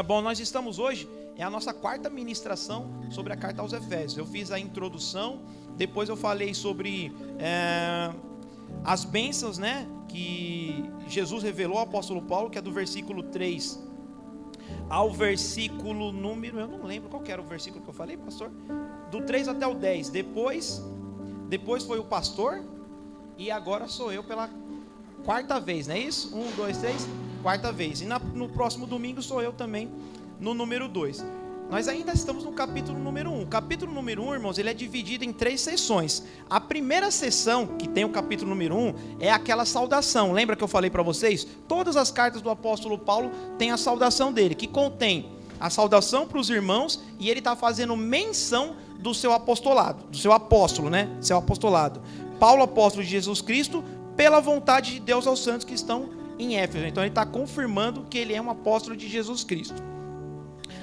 Bom, nós estamos hoje, é a nossa quarta ministração sobre a carta aos Efésios. Eu fiz a introdução, depois eu falei sobre as bênçãos, né, que Jesus revelou ao apóstolo Paulo, que é do versículo 3 ao versículo número, eu não lembro qual que era o versículo que eu falei, pastor, do 3 até o 10, depois foi o pastor, e agora sou eu pela quarta vez, não é isso? 1, 2, 3, quarta vez, e no próximo domingo sou eu também no número 2. Nós ainda estamos no capítulo número 1. O capítulo número 1, irmãos, ele é dividido em 3 sessões. A primeira sessão, que tem o capítulo número 1, é aquela saudação. Lembra que eu falei para vocês? Todas as cartas do apóstolo Paulo têm a saudação dele, que contém a saudação para os irmãos, e ele está fazendo menção do seu apostolado, do seu apóstolo, né? Seu apostolado. Paulo, apóstolo de Jesus Cristo, pela vontade de Deus aos santos que estão em Éfeso. Então ele está confirmando que ele é um apóstolo de Jesus Cristo.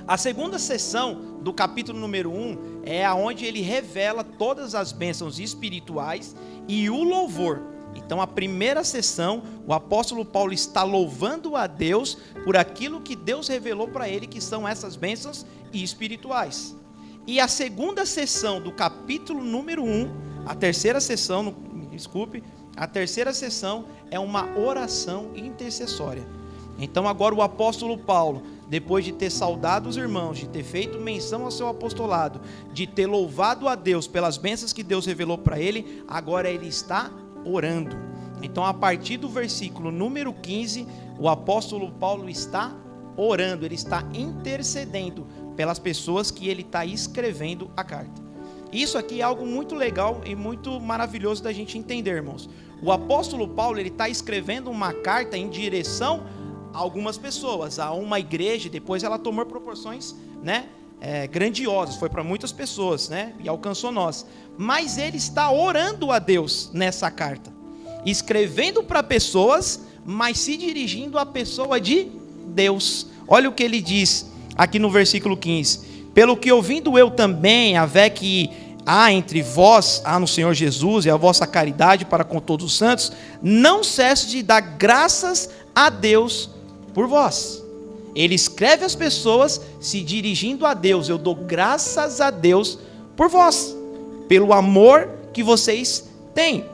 A segunda sessão do capítulo número 1 é onde ele revela todas as bênçãos espirituais e o louvor. Então a primeira sessão, o apóstolo Paulo está louvando a Deus por aquilo que Deus revelou para ele, que são essas bênçãos espirituais. E a segunda sessão do capítulo número 1, a terceira sessão é uma oração intercessória. Então agora o apóstolo Paulo, depois de ter saudado os irmãos, de ter feito menção ao seu apostolado, de ter louvado a Deus pelas bênçãos que Deus revelou para ele, agora ele está orando. Então a partir do versículo número 15, o apóstolo Paulo está orando, ele está intercedendo pelas pessoas que ele está escrevendo a carta. Isso aqui é algo muito legal e muito maravilhoso da gente entender, irmãos. O apóstolo Paulo, ele está escrevendo uma carta em direção a algumas pessoas, a uma igreja, depois ela tomou proporções, né, grandiosas, foi para muitas pessoas, né, e alcançou nós. Mas ele está orando a Deus nessa carta, escrevendo para pessoas, mas se dirigindo à pessoa de Deus. Olha o que ele diz aqui no versículo 15: pelo que ouvindo eu também a fé que há entre vós, há no Senhor Jesus, e a vossa caridade para com todos os santos, não cesse de dar graças a Deus por vós. Ele escreve às pessoas se dirigindo a Deus: eu dou graças a Deus por vós, pelo amor que vocês têm.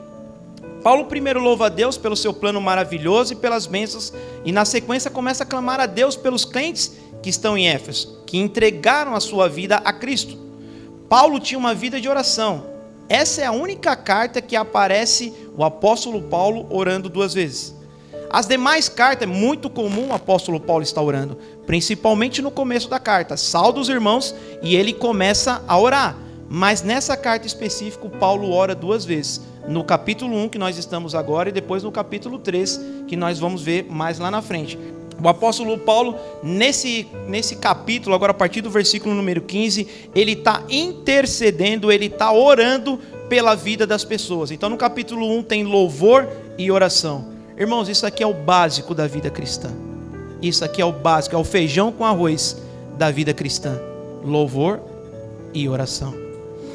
Paulo primeiro louva a Deus pelo seu plano maravilhoso e pelas bênçãos, e na sequência começa a clamar a Deus pelos crentes que estão em Éfeso, que entregaram a sua vida a Cristo. Paulo tinha uma vida de oração. Essa é a única carta que aparece o apóstolo Paulo orando 2 vezes. As demais cartas, é muito comum o apóstolo Paulo estar orando, principalmente no começo da carta. Sauda os irmãos e ele começa a orar. Mas nessa carta específica, Paulo ora 2 vezes. No capítulo 1, que nós estamos agora, e depois no capítulo 3, que nós vamos ver mais lá na frente. O apóstolo Paulo, nesse capítulo, agora a partir do versículo número 15, ele está intercedendo, ele está orando pela vida das pessoas. Então no capítulo 1 tem louvor e oração. Irmãos, isso aqui é o básico da vida cristã. Isso aqui é o básico, é o feijão com arroz da vida cristã. Louvor e oração.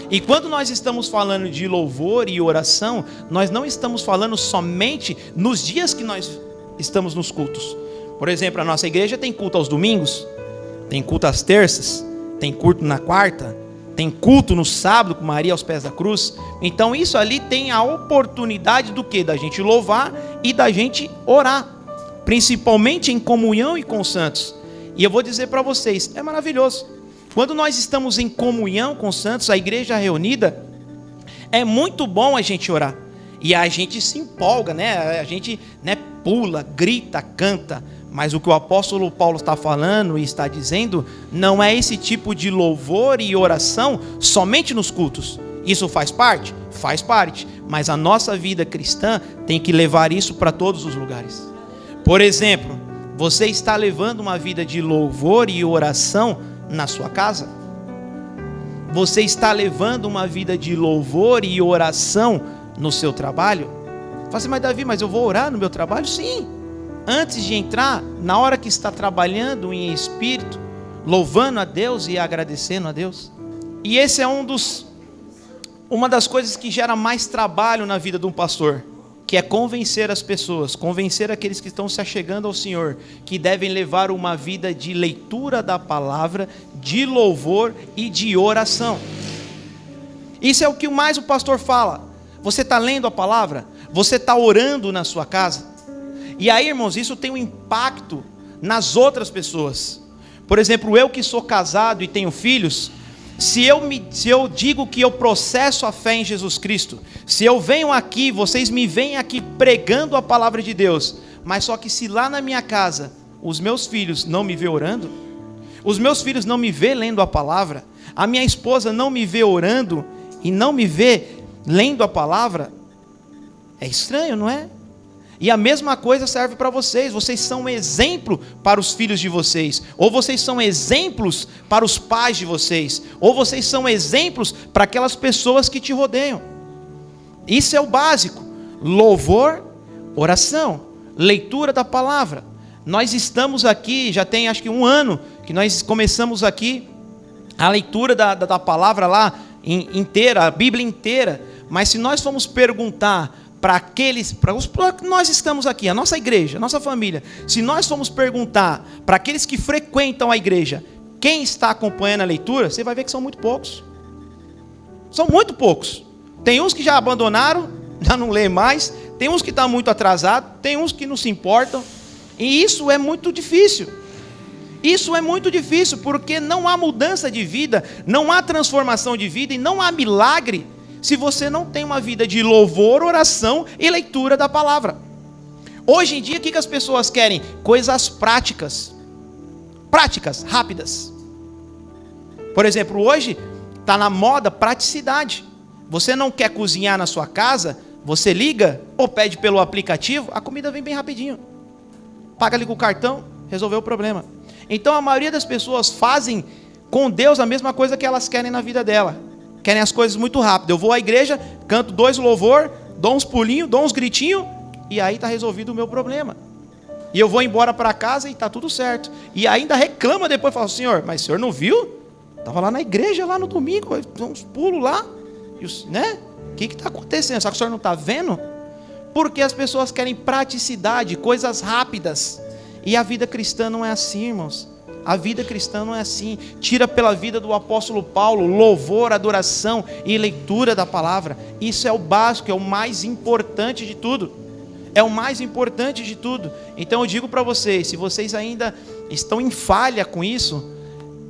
E quando nós estamos falando de louvor e oração, nós não estamos falando somente nos dias que nós estamos nos cultos. Por exemplo, a nossa igreja tem culto aos domingos, tem culto às terças, tem culto na quarta, tem culto no sábado com Maria aos pés da cruz. Então isso ali tem a oportunidade do quê? Da gente louvar e da gente orar, principalmente em comunhão e com os santos. E eu vou dizer para vocês, é maravilhoso. Quando nós estamos em comunhão com os santos, a igreja reunida, é muito bom a gente orar. E a gente se empolga, né? A gente, né, pula, grita, canta. Mas o que o apóstolo Paulo está falando e está dizendo não é esse tipo de louvor e oração somente nos cultos. Isso faz parte? Faz parte. Mas a nossa vida cristã tem que levar isso para todos os lugares. Por exemplo, você está levando uma vida de louvor e oração na sua casa? Você está levando uma vida de louvor e oração no seu trabalho? Fala assim, mas Davi, mas eu vou orar no meu trabalho? Sim. Antes de entrar, na hora que está trabalhando em espírito, louvando a Deus e agradecendo a Deus. E esse é uma das coisas que gera mais trabalho na vida de um pastor. que é convencer as pessoas, convencer aqueles que estão se achegando ao Senhor, que devem levar uma vida de leitura da palavra, de louvor e de oração. Isso é o que mais o pastor fala. Você está lendo a palavra? Você está orando na sua casa? E aí, irmãos, isso tem um impacto nas outras pessoas. Por exemplo, eu que sou casado e tenho filhos, se eu digo que eu processo a fé em Jesus Cristo, se eu venho aqui, vocês me veem aqui pregando a palavra de Deus, mas só que se lá na minha casa os meus filhos não me vê orando, os meus filhos não me vê lendo a palavra, a minha esposa não me vê orando e não me vê lendo a palavra, é estranho, não é? E a mesma coisa serve para vocês. Vocês são um exemplo para os filhos de vocês, ou vocês são exemplos para os pais de vocês, ou vocês são exemplos para aquelas pessoas que te rodeiam. Isso é o básico: louvor, oração, leitura da palavra. Nós estamos aqui, já tem acho que 1 ano que nós começamos aqui a leitura da palavra lá inteira, a Bíblia inteira. Mas se nós formos perguntar para nós estamos aqui, a nossa igreja, a nossa família, se nós formos perguntar para aqueles que frequentam a igreja, quem está acompanhando a leitura, você vai ver que são muito poucos. São muito poucos. Tem uns que já abandonaram, já não lê mais, tem uns que estão muito atrasados, tem uns que não se importam, e isso é muito difícil. Isso é muito difícil, porque não há mudança de vida, não há transformação de vida e não há milagre se você não tem uma vida de louvor, oração e leitura da palavra. Hoje em dia, o que as pessoas querem? Coisas práticas, rápidas. Por exemplo, hoje está na moda praticidade. Você não quer cozinhar na sua casa, você liga ou pede pelo aplicativo, a comida vem bem rapidinho. Paga ali com o cartão, resolveu o problema. Então a maioria das pessoas fazem com Deus a mesma coisa que elas querem na vida dela. Querem as coisas muito rápido. Eu vou à igreja, canto 2 louvor, dou uns pulinhos, dou uns gritinhos, e aí está resolvido o meu problema. E eu vou embora para casa e está tudo certo. E ainda reclama depois, fala: Senhor, mas o senhor não viu? Estava lá na igreja, lá no domingo, uns pulos lá, né? O que está acontecendo? Só que o senhor não está vendo? Porque as pessoas querem praticidade, coisas rápidas. E a vida cristã não é assim, irmãos. A vida cristã não é assim. Tira pela vida do apóstolo Paulo louvor, adoração e leitura da palavra. Isso é o básico, é o mais importante de tudo. É o mais importante de tudo. Então eu digo para vocês, se vocês ainda estão em falha com isso,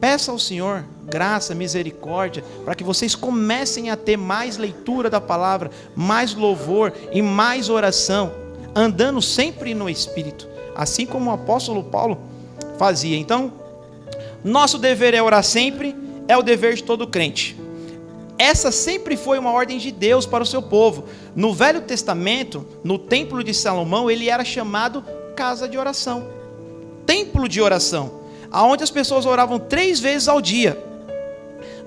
peça ao Senhor graça, misericórdia, para que vocês comecem a ter mais leitura da palavra, mais louvor e mais oração, andando sempre no Espírito, assim como o apóstolo Paulo fazia. Então, nosso dever é orar sempre, é o dever de todo crente. Essa sempre foi uma ordem de Deus para o seu povo. No Velho Testamento, no Templo de Salomão, ele era chamado casa de oração, templo de oração, aonde as pessoas oravam 3 vezes ao dia.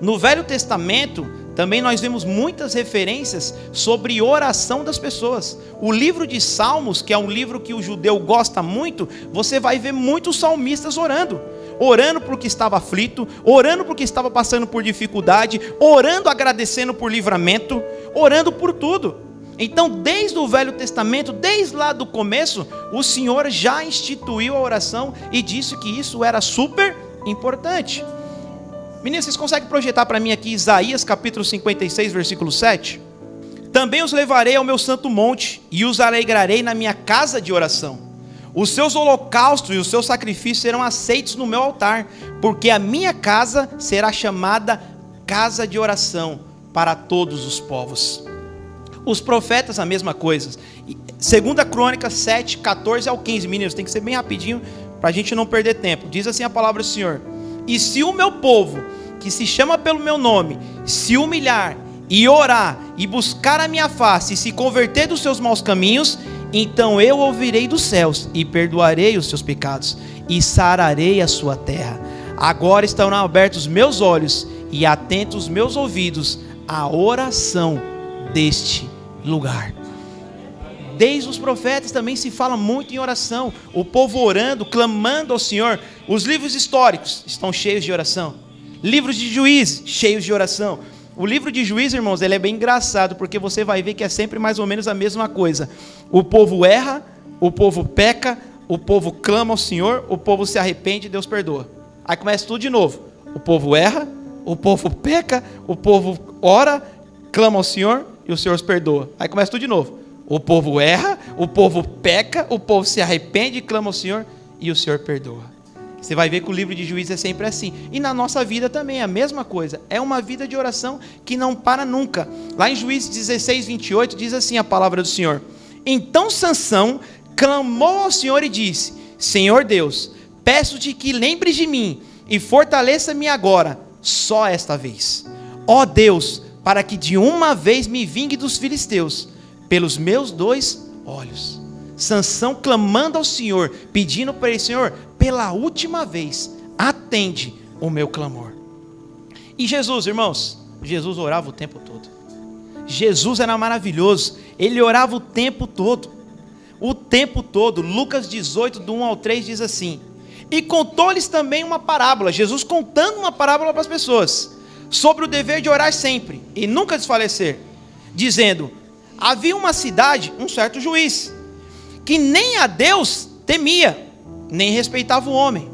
No Velho Testamento, também nós vemos muitas referências sobre oração das pessoas. O livro de Salmos, que é um livro que o judeu gosta muito, você vai ver muitos salmistas orando porque estava aflito, orando porque estava passando por dificuldade, orando agradecendo por livramento, orando por tudo. Então, desde o Velho Testamento, desde lá do começo, o Senhor já instituiu a oração e disse que isso era super importante. Meninas, vocês conseguem projetar para mim aqui Isaías capítulo 56, versículo 7? Também os levarei ao meu santo monte e os alegrarei na minha casa de oração. Os seus holocaustos e os seus sacrifícios serão aceitos no meu altar, porque a minha casa será chamada casa de oração para todos os povos. Os profetas a mesma coisa. 2 Crônicas 7, 14 ao 15, meninos, tem que ser bem rapidinho para a gente não perder tempo. Diz assim a palavra do Senhor: e se o meu povo, que se chama pelo meu nome, se humilhar e orar e buscar a minha face e se converter dos seus maus caminhos, então eu ouvirei dos céus e perdoarei os seus pecados e sararei a sua terra. Agora estarão abertos meus olhos e atentos meus ouvidos à oração deste lugar. Desde os profetas também se fala muito em oração, o povo orando, clamando ao Senhor. Os livros históricos estão cheios de oração, livros de Juízes cheios de oração, O livro de Juízes, irmãos, ele é bem engraçado, porque você vai ver que é sempre mais ou menos a mesma coisa. O povo erra, o povo peca, o povo clama ao Senhor, o povo se arrepende e Deus perdoa. Aí começa tudo de novo. O povo erra, o povo peca, o povo ora, clama ao Senhor e o Senhor os perdoa. Aí começa tudo de novo. O povo erra, o povo peca, o povo se arrepende, clama ao Senhor e o Senhor perdoa. Você vai ver que o livro de Juízes é sempre assim. E na nossa vida também é a mesma coisa. É uma vida de oração que não para nunca. Lá em Juízes 16, 28, diz assim a palavra do Senhor. Então Sansão clamou ao Senhor e disse: Senhor Deus, peço-te que lembres de mim e fortaleça-me agora, só esta vez. Ó Deus, para que de uma vez me vingue dos filisteus, pelos meus 2 olhos. Sansão clamando ao Senhor, pedindo para ele: Senhor, pela última vez, atende o meu clamor. E Jesus, irmãos, Jesus orava o tempo todo. Jesus era maravilhoso, ele orava o tempo todo. O tempo todo. Lucas 18, do 1 ao 3 diz assim: e contou-lhes também uma parábola, Jesus contando uma parábola para as pessoas, sobre o dever de orar sempre, e nunca desfalecer, dizendo: havia uma cidade, um certo juiz, que nem a Deus temia, nem respeitava o homem.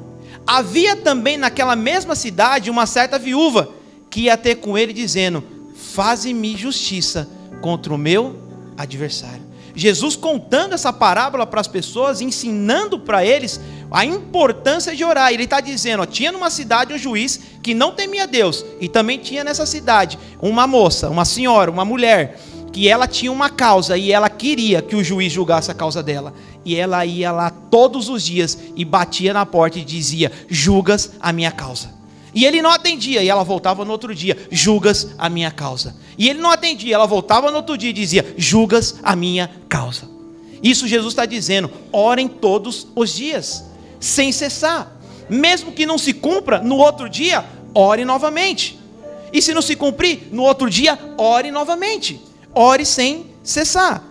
Havia também naquela mesma cidade uma certa viúva, que ia ter com ele dizendo: faze-me justiça contra o meu adversário. Jesus contando essa parábola para as pessoas, ensinando para eles a importância de orar. Ele está dizendo, ó, tinha numa cidade um juiz que não temia Deus, e também tinha nessa cidade uma moça, uma senhora, uma mulher, que ela tinha uma causa e ela queria que o juiz julgasse a causa dela. E ela ia lá todos os dias e batia na porta e dizia: julgas a minha causa. E ele não atendia, e ela voltava no outro dia: julgas a minha causa. E ele não atendia, ela voltava no outro dia e dizia: julgas a minha causa. Isso Jesus está dizendo: orem todos os dias, sem cessar. Mesmo que não se cumpra, no outro dia, ore novamente. E se não se cumprir, no outro dia, ore novamente. Ore sem cessar.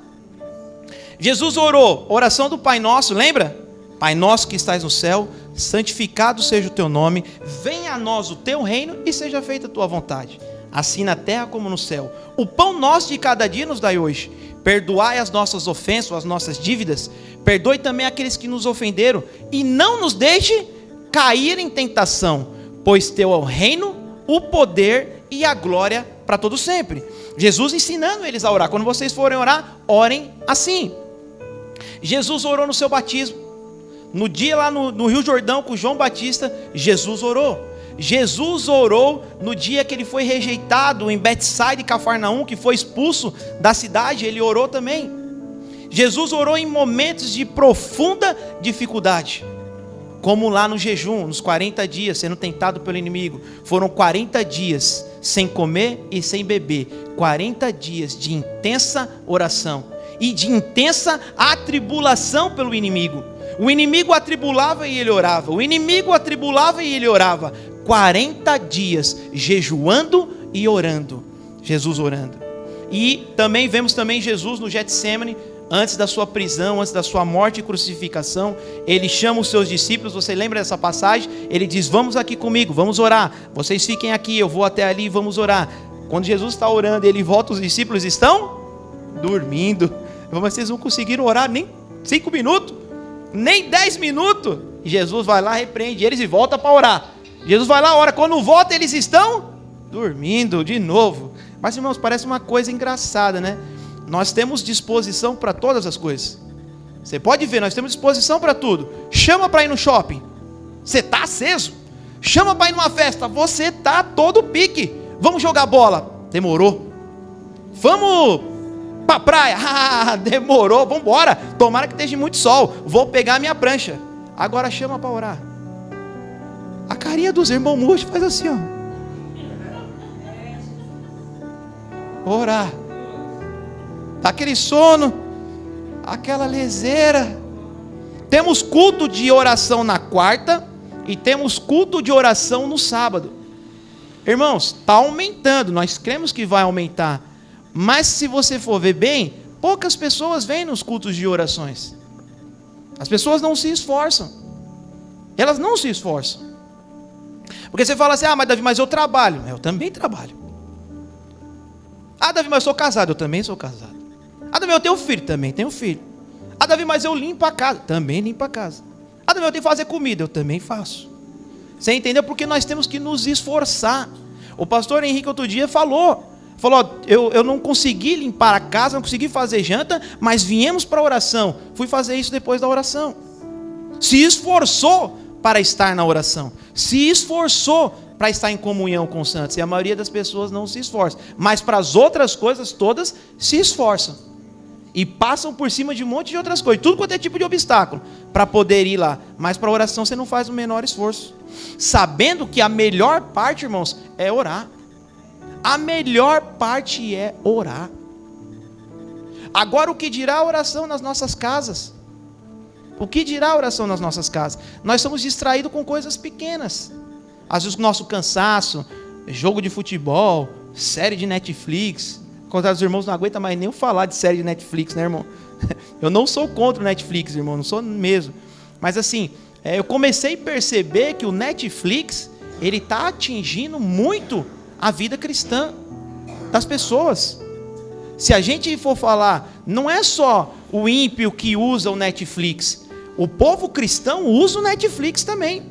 Jesus orou, oração do Pai Nosso, lembra? Pai nosso que estás no céu, santificado seja o teu nome, venha a nós o teu reino e seja feita a tua vontade, assim na terra como no céu. O pão nosso de cada dia nos dai hoje. Perdoai as nossas ofensas, as nossas dívidas, perdoe também aqueles que nos ofenderam, e não nos deixe cair em tentação, pois teu é o reino, o poder e a glória para todo sempre. Jesus ensinando eles a orar. Quando vocês forem orar, orem assim. Jesus orou no seu batismo. No dia lá no Rio Jordão com João Batista, Jesus orou. Jesus orou no dia que ele foi rejeitado em Betsaida e Cafarnaum, que foi expulso da cidade, ele orou também. Jesus orou em momentos de profunda dificuldade, como lá no jejum, nos 40 dias, sendo tentado pelo inimigo. Foram 40 dias sem comer e sem beber, 40 dias de intensa oração e de intensa atribulação pelo inimigo. O inimigo atribulava e ele orava, o inimigo atribulava e ele orava, 40 dias jejuando e orando, Jesus orando. E também vemos também Jesus no Getsêmani, antes da sua prisão, antes da sua morte e crucificação, ele chama os seus discípulos. Você lembra dessa passagem? Ele diz: vamos aqui comigo, vamos orar, vocês fiquem aqui, eu vou até ali e vamos orar. Quando Jesus está orando e ele volta, os discípulos estão dormindo. Vocês não conseguiram orar nem 5 minutos, nem 10 minutos, e Jesus vai lá, repreende eles e volta para orar. Jesus vai lá, ora, quando volta eles estão dormindo de novo. Mas, irmãos, parece uma coisa engraçada, né? Nós temos disposição para todas as coisas. Você pode ver, nós temos disposição para tudo. Chama para ir no shopping, você está aceso. Chama para ir numa festa, você está todo pique. Vamos jogar bola, demorou. Vamos para a praia, demorou. Vamos embora, tomara que esteja muito sol, vou pegar a minha prancha. Agora chama para orar. A carinha dos irmãos murchos faz assim, ó. Orar. Tá aquele sono, aquela leseira. Temos culto de oração na quarta e temos culto de oração no sábado. Irmãos, está aumentando, nós cremos que vai aumentar. Mas se você for ver bem, poucas pessoas vêm nos cultos de orações. As pessoas não se esforçam. Elas não se esforçam. Porque você fala assim: ah, mas Davi, mas eu trabalho. Eu também trabalho. Ah, Davi, mas eu sou casado. Eu também sou casado. Ah, Davi, eu tenho filho. Também tenho filho. Ah, Davi, mas eu limpo a casa. Também limpo a casa. Ah, Davi, eu tenho que fazer comida. Eu também faço. Você entendeu? Porque nós temos que nos esforçar. O pastor Henrique outro dia falou, eu não consegui limpar a casa, não consegui fazer janta, mas viemos para a oração. Fui fazer isso depois da oração. Se esforçou para estar na oração. Se esforçou para estar em comunhão com os santos. E a maioria das pessoas não se esforça. Mas para as outras coisas todas, se esforçam. E passam por cima de um monte de outras coisas. Tudo quanto é tipo de obstáculo para poder ir lá. Mas para a oração você não faz o menor esforço. Sabendo que a melhor parte, irmãos, é orar. A melhor parte é orar. Agora, o que dirá a oração nas nossas casas? O que dirá a oração nas nossas casas? Nós somos distraídos com coisas pequenas. Às vezes o nosso cansaço, jogo de futebol, série de Netflix. Contra os irmãos não aguentam mais nem falar de série de Netflix, né, irmão? Eu não sou contra o Netflix, irmão, não sou mesmo. Mas assim, eu comecei a perceber que o Netflix, ele está atingindo muito a vida cristã das pessoas. Se a gente for falar, não é só o ímpio que usa o Netflix. O povo cristão usa o Netflix também.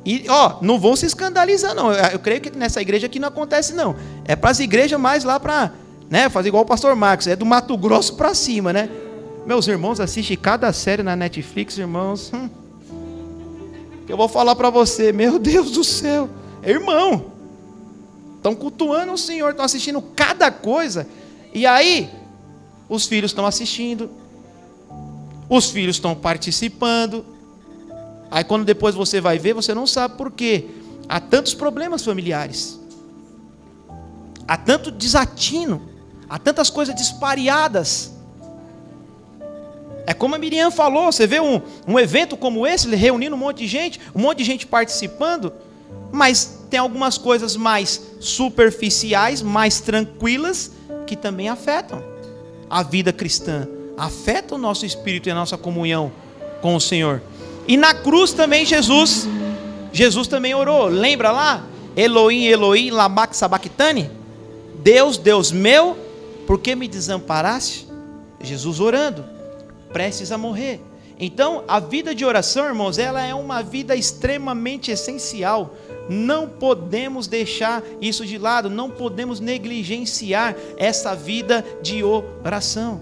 E, não vão se escandalizar, não. Eu creio que nessa igreja aqui não acontece, não. É para as igrejas mais lá para, né, fazer igual o pastor Marcos. É do Mato Grosso para cima, né? Meus irmãos assistem cada série na Netflix, irmãos. Eu vou falar para você, meu Deus do céu. Irmão, estão cultuando o Senhor, estão assistindo cada coisa. E aí, os filhos estão assistindo. Os filhos estão participando. Aí quando depois você vai ver, você não sabe por quê. Há tantos problemas familiares. Há tanto desatino. Há tantas coisas dispareadas. É como a Miriam falou, você vê um evento como esse, reunindo um monte de gente participando, mas tem algumas coisas mais superficiais, mais tranquilas, que também afetam a vida cristã, afetam o nosso espírito e a nossa comunhão com o Senhor. E na cruz também Jesus também orou, lembra lá? Elohim, Elohim, lama sabachthani? Deus, Deus meu, por que me desamparaste? Jesus orando, prestes a morrer. Então, a vida de oração, irmãos, ela é uma vida extremamente essencial. Não podemos deixar isso de lado, não podemos negligenciar essa vida de oração.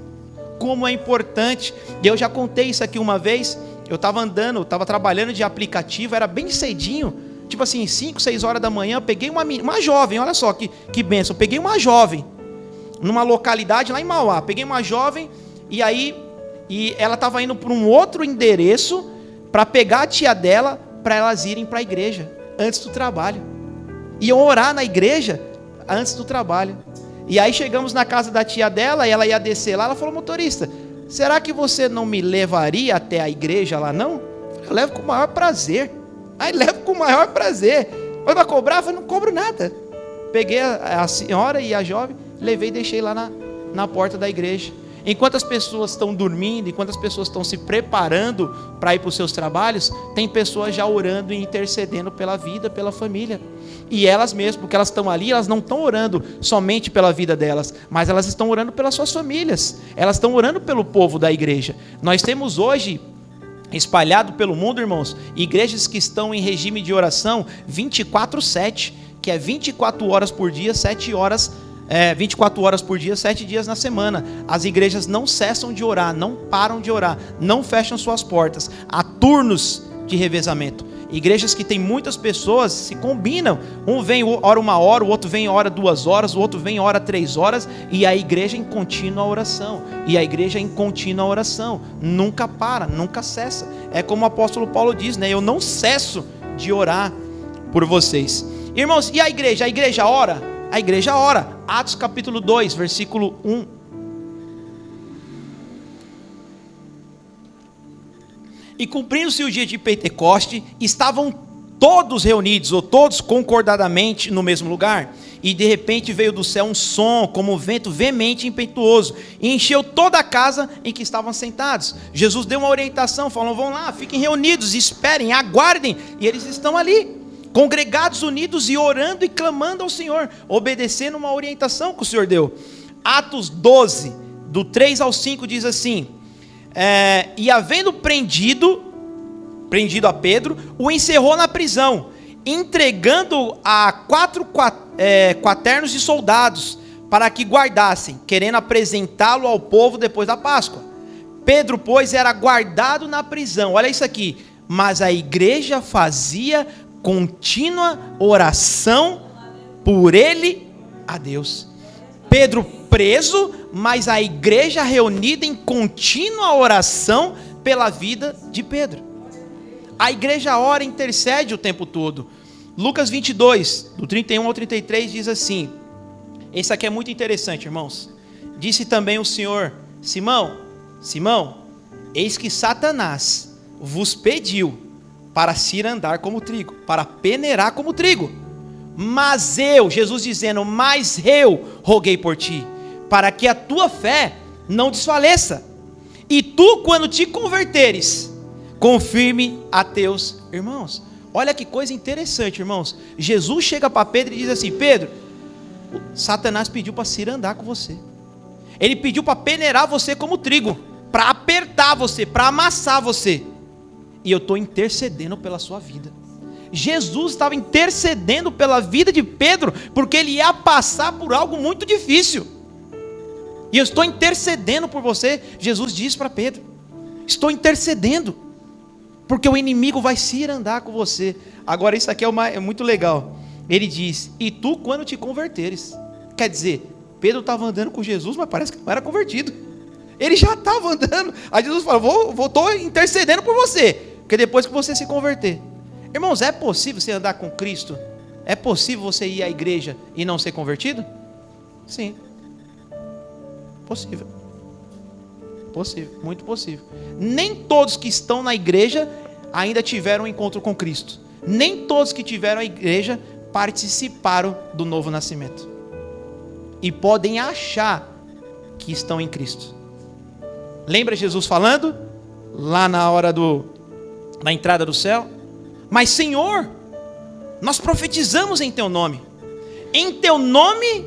Como é importante. Eu já contei isso aqui uma vez. Eu estava trabalhando de aplicativo, era bem cedinho, tipo assim, 5, 6 horas da manhã. Eu peguei uma jovem, olha só que bênção. Eu peguei uma jovem numa localidade lá em Mauá. Peguei uma jovem e ela estava indo para um outro endereço para pegar a tia dela, para elas irem para a igreja antes do trabalho. Iam orar na igreja antes do trabalho. E aí chegamos na casa da tia dela, e ela ia descer lá. Ela falou: motorista, será que você não me levaria até a igreja lá, não? Eu levo com o maior prazer. Aí levo com o maior prazer. Vai cobrar? Eu falei: não cobro nada. Peguei a senhora e a jovem, levei e deixei lá na porta da igreja. Enquanto as pessoas estão dormindo, enquanto as pessoas estão se preparando para ir para os seus trabalhos, tem pessoas já orando e intercedendo pela vida, pela família. E elas mesmas, porque elas estão ali, elas não estão orando somente pela vida delas, mas elas estão orando pelas suas famílias. Elas estão orando pelo povo da igreja. Nós temos hoje, espalhado pelo mundo, irmãos, igrejas que estão em regime de oração 24/7, que é 24 horas por dia, 24 horas por dia, 7 dias na semana. As igrejas não cessam de orar, não param de orar, não fecham suas portas. Há turnos de revezamento. Igrejas que tem muitas pessoas se combinam. Um vem, ora 1 hora, o outro vem, ora 2 horas, o outro vem, ora 3 horas. E a igreja em contínua oração. E a igreja em contínua oração. Nunca para, nunca cessa. É como o apóstolo Paulo diz, né? Eu não cesso de orar por vocês. Irmãos, e a igreja? A igreja ora? A igreja ora. Atos capítulo 2, versículo 1. E cumprindo-se o dia de Pentecoste, estavam todos reunidos, ou todos concordadamente no mesmo lugar. E de repente veio do céu um som, como um vento veemente e impetuoso, e encheu toda a casa em que estavam sentados. Jesus deu uma orientação, falou: vão lá, fiquem reunidos, esperem, aguardem. E eles estão ali. congregados, unidos e orando e clamando ao Senhor, obedecendo uma orientação que o Senhor deu. Atos 12, do 3 ao 5 diz assim: e havendo prendido a Pedro, o encerrou na prisão, entregando a 4 quaternos de soldados, para que guardassem, querendo apresentá-lo ao povo depois da Páscoa. Pedro, pois, era guardado na prisão, olha isso aqui, mas a igreja fazia contínua oração por ele a Deus. Pedro preso, mas a igreja reunida em contínua oração pela vida de Pedro. A igreja ora e intercede o tempo todo. Lucas 22, do 31 ao 33 diz assim, esse aqui é muito interessante, irmãos. Disse também o Senhor: Simão, Simão, eis que Satanás vos pediu para se andar como trigo, para peneirar como trigo. Mas eu, Jesus dizendo, mas eu roguei por ti, para que a tua fé não desfaleça. E tu, quando te converteres, confirme a teus irmãos. Olha que coisa interessante, irmãos. Jesus chega para Pedro e diz assim: Pedro, Satanás pediu para se andar com você. Ele pediu para peneirar você como trigo, para apertar você, para amassar você. E eu estou intercedendo pela sua vida. Jesus estava intercedendo pela vida de Pedro, porque ele ia passar por algo muito difícil. E eu estou intercedendo por você. Jesus disse para Pedro: estou intercedendo, porque o inimigo vai se andar com você. Agora isso aqui é muito legal. Ele diz: e tu quando te converteres. Quer dizer, Pedro estava andando com Jesus, mas parece que não era convertido. Ele já estava andando. Aí Jesus falou: estou intercedendo por você, porque depois que você se converter. Irmãos, é possível você andar com Cristo? É possível você ir à igreja e não ser convertido? Sim. Possível. Possível, muito possível. Nem todos que estão na igreja ainda tiveram um encontro com Cristo. Nem todos que tiveram a igreja participaram do novo nascimento. E podem achar que estão em Cristo. Lembra Jesus falando? Lá na hora da entrada do céu? Mas Senhor, nós profetizamos em teu nome. Em teu nome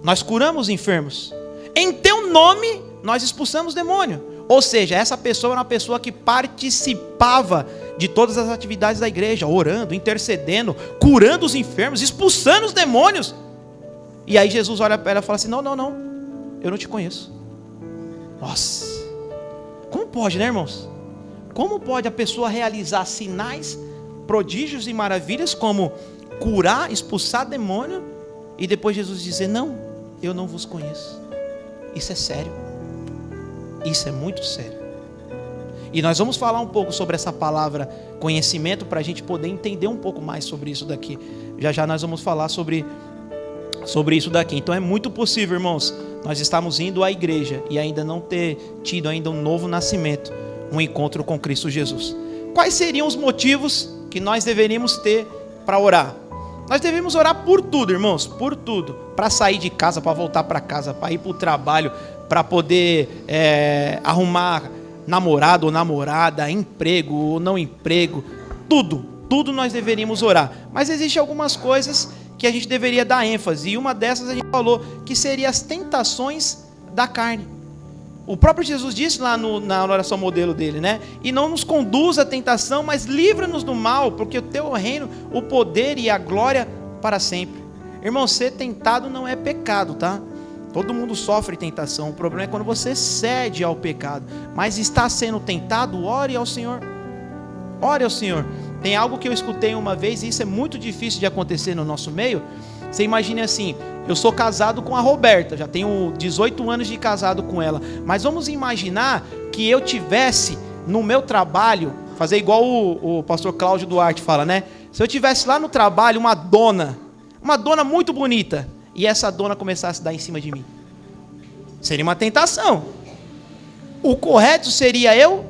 nós curamos enfermos. Em teu nome nós expulsamos demônio. Ou seja, essa pessoa era uma pessoa que participava de todas as atividades da igreja, orando, intercedendo, curando os enfermos, expulsando os demônios. E aí Jesus olha para ela e fala assim: não, eu não te conheço. Nossa, como pode, né, irmãos? Como pode a pessoa realizar sinais, prodígios e maravilhas, como curar, expulsar demônio, e depois Jesus dizer: não, eu não vos conheço? Isso é sério. Isso é muito sério. E nós vamos falar um pouco sobre essa palavra conhecimento, para a gente poder entender um pouco mais sobre isso daqui. Já nós vamos falar sobre isso daqui. Então é muito possível, irmãos, nós estamos indo à igreja e ainda não ter tido ainda um novo nascimento, um encontro com Cristo Jesus. Quais seriam os motivos que nós deveríamos ter para orar? Nós devemos orar por tudo, irmãos, por tudo. Para sair de casa, para voltar para casa, para ir para o trabalho, para poder arrumar namorado ou namorada, emprego ou não emprego, tudo nós deveríamos orar. Mas existem algumas coisas que a gente deveria dar ênfase, e uma dessas a gente falou, que seria as tentações da carne. O próprio Jesus disse lá na oração modelo dele, né? E não nos conduz à tentação, mas livra-nos do mal, porque o teu reino, o poder e a glória para sempre. Irmão, ser tentado não é pecado, tá? Todo mundo sofre tentação. O problema é quando você cede ao pecado. Mas está sendo tentado, ore ao Senhor. Ore ao Senhor. Tem algo que eu escutei uma vez, e isso é muito difícil de acontecer no nosso meio. Você imagine assim: eu sou casado com a Roberta, já tenho 18 anos de casado com ela. Mas vamos imaginar que eu tivesse no meu trabalho, fazer igual o pastor Cláudio Duarte fala, né? Se eu tivesse lá no trabalho uma dona muito bonita, e essa dona começasse a dar em cima de mim, seria uma tentação. O correto seria eu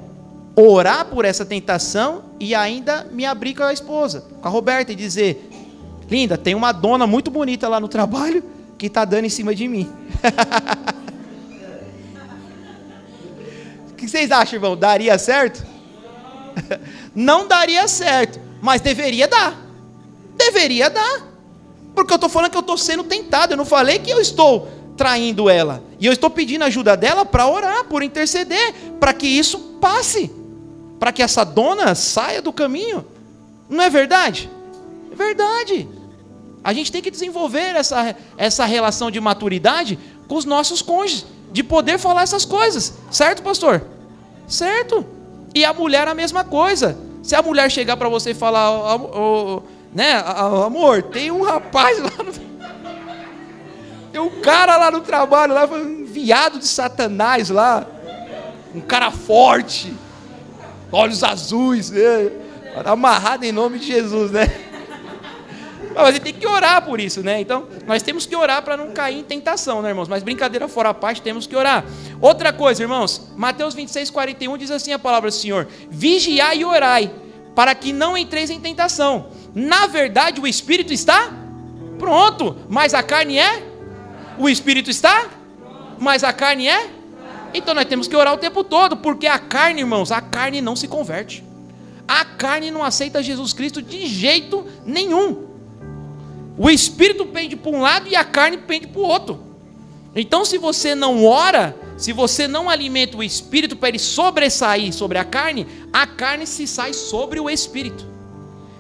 orar por essa tentação e ainda me abrir com a esposa, com a Roberta, e dizer: linda, tem uma dona muito bonita lá no trabalho que está dando em cima de mim. O que vocês acham, irmão? Daria certo? Não daria certo, mas deveria dar. Deveria dar. Porque eu estou falando que eu estou sendo tentado. Eu não falei que eu estou traindo ela. E eu estou pedindo ajuda dela para orar, por interceder, para que isso passe. Para que essa dona saia do caminho. Não é verdade? É verdade. A gente tem que desenvolver essa relação de maturidade com os nossos cônjuges. De poder falar essas coisas. Certo, pastor? Certo. E a mulher a mesma coisa. Se a mulher chegar para você e falar, né, amor, tem um rapaz lá tem um cara lá no trabalho, lá, um enviado de Satanás lá, um cara forte, olhos azuis, né, amarrado em nome de Jesus, né? Mas a gente tem que orar por isso, né? Então, nós temos que orar para não cair em tentação, né, irmãos? Mas brincadeira fora a parte, temos que orar. Outra coisa, irmãos, Mateus 26:41 diz assim a palavra do Senhor: vigiai e orai, para que não entreis em tentação. Na verdade, o espírito está pronto, mas a carne é? O espírito está? Mas a carne é? Então nós temos que orar o tempo todo, porque a carne, irmãos, a carne não se converte. A carne não aceita Jesus Cristo de jeito nenhum. O espírito pende para um lado e a carne pende para o outro. Então, se você não ora, se você não alimenta o espírito para ele sobressair sobre a carne se sai sobre o espírito.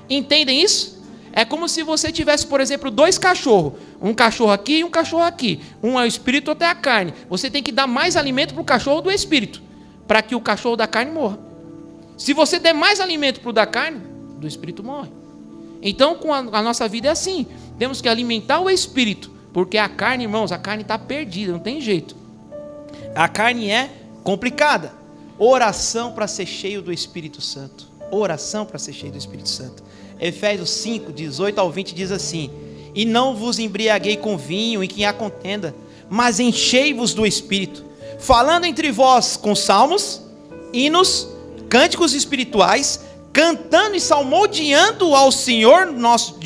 Entendem isso? É como se você tivesse, por exemplo, 2 cachorros. Um cachorro aqui e um cachorro aqui. Um é o espírito, outro é a carne. Você tem que dar mais alimento para o cachorro do espírito, para que o cachorro da carne morra. Se você der mais alimento para o da carne, do espírito morre. Então, com a nossa vida é assim. Temos que alimentar o espírito, porque a carne, irmãos, a carne está perdida, não tem jeito. A carne é complicada. Oração para ser cheio do Espírito Santo. Oração para ser cheio do Espírito Santo. Efésios 5, 18 ao 20 diz assim: e não vos embriaguei com vinho em que há contenda, mas enchei-vos do Espírito, falando entre vós com salmos, hinos, cânticos espirituais, cantando e salmodiando ao Senhor nosso,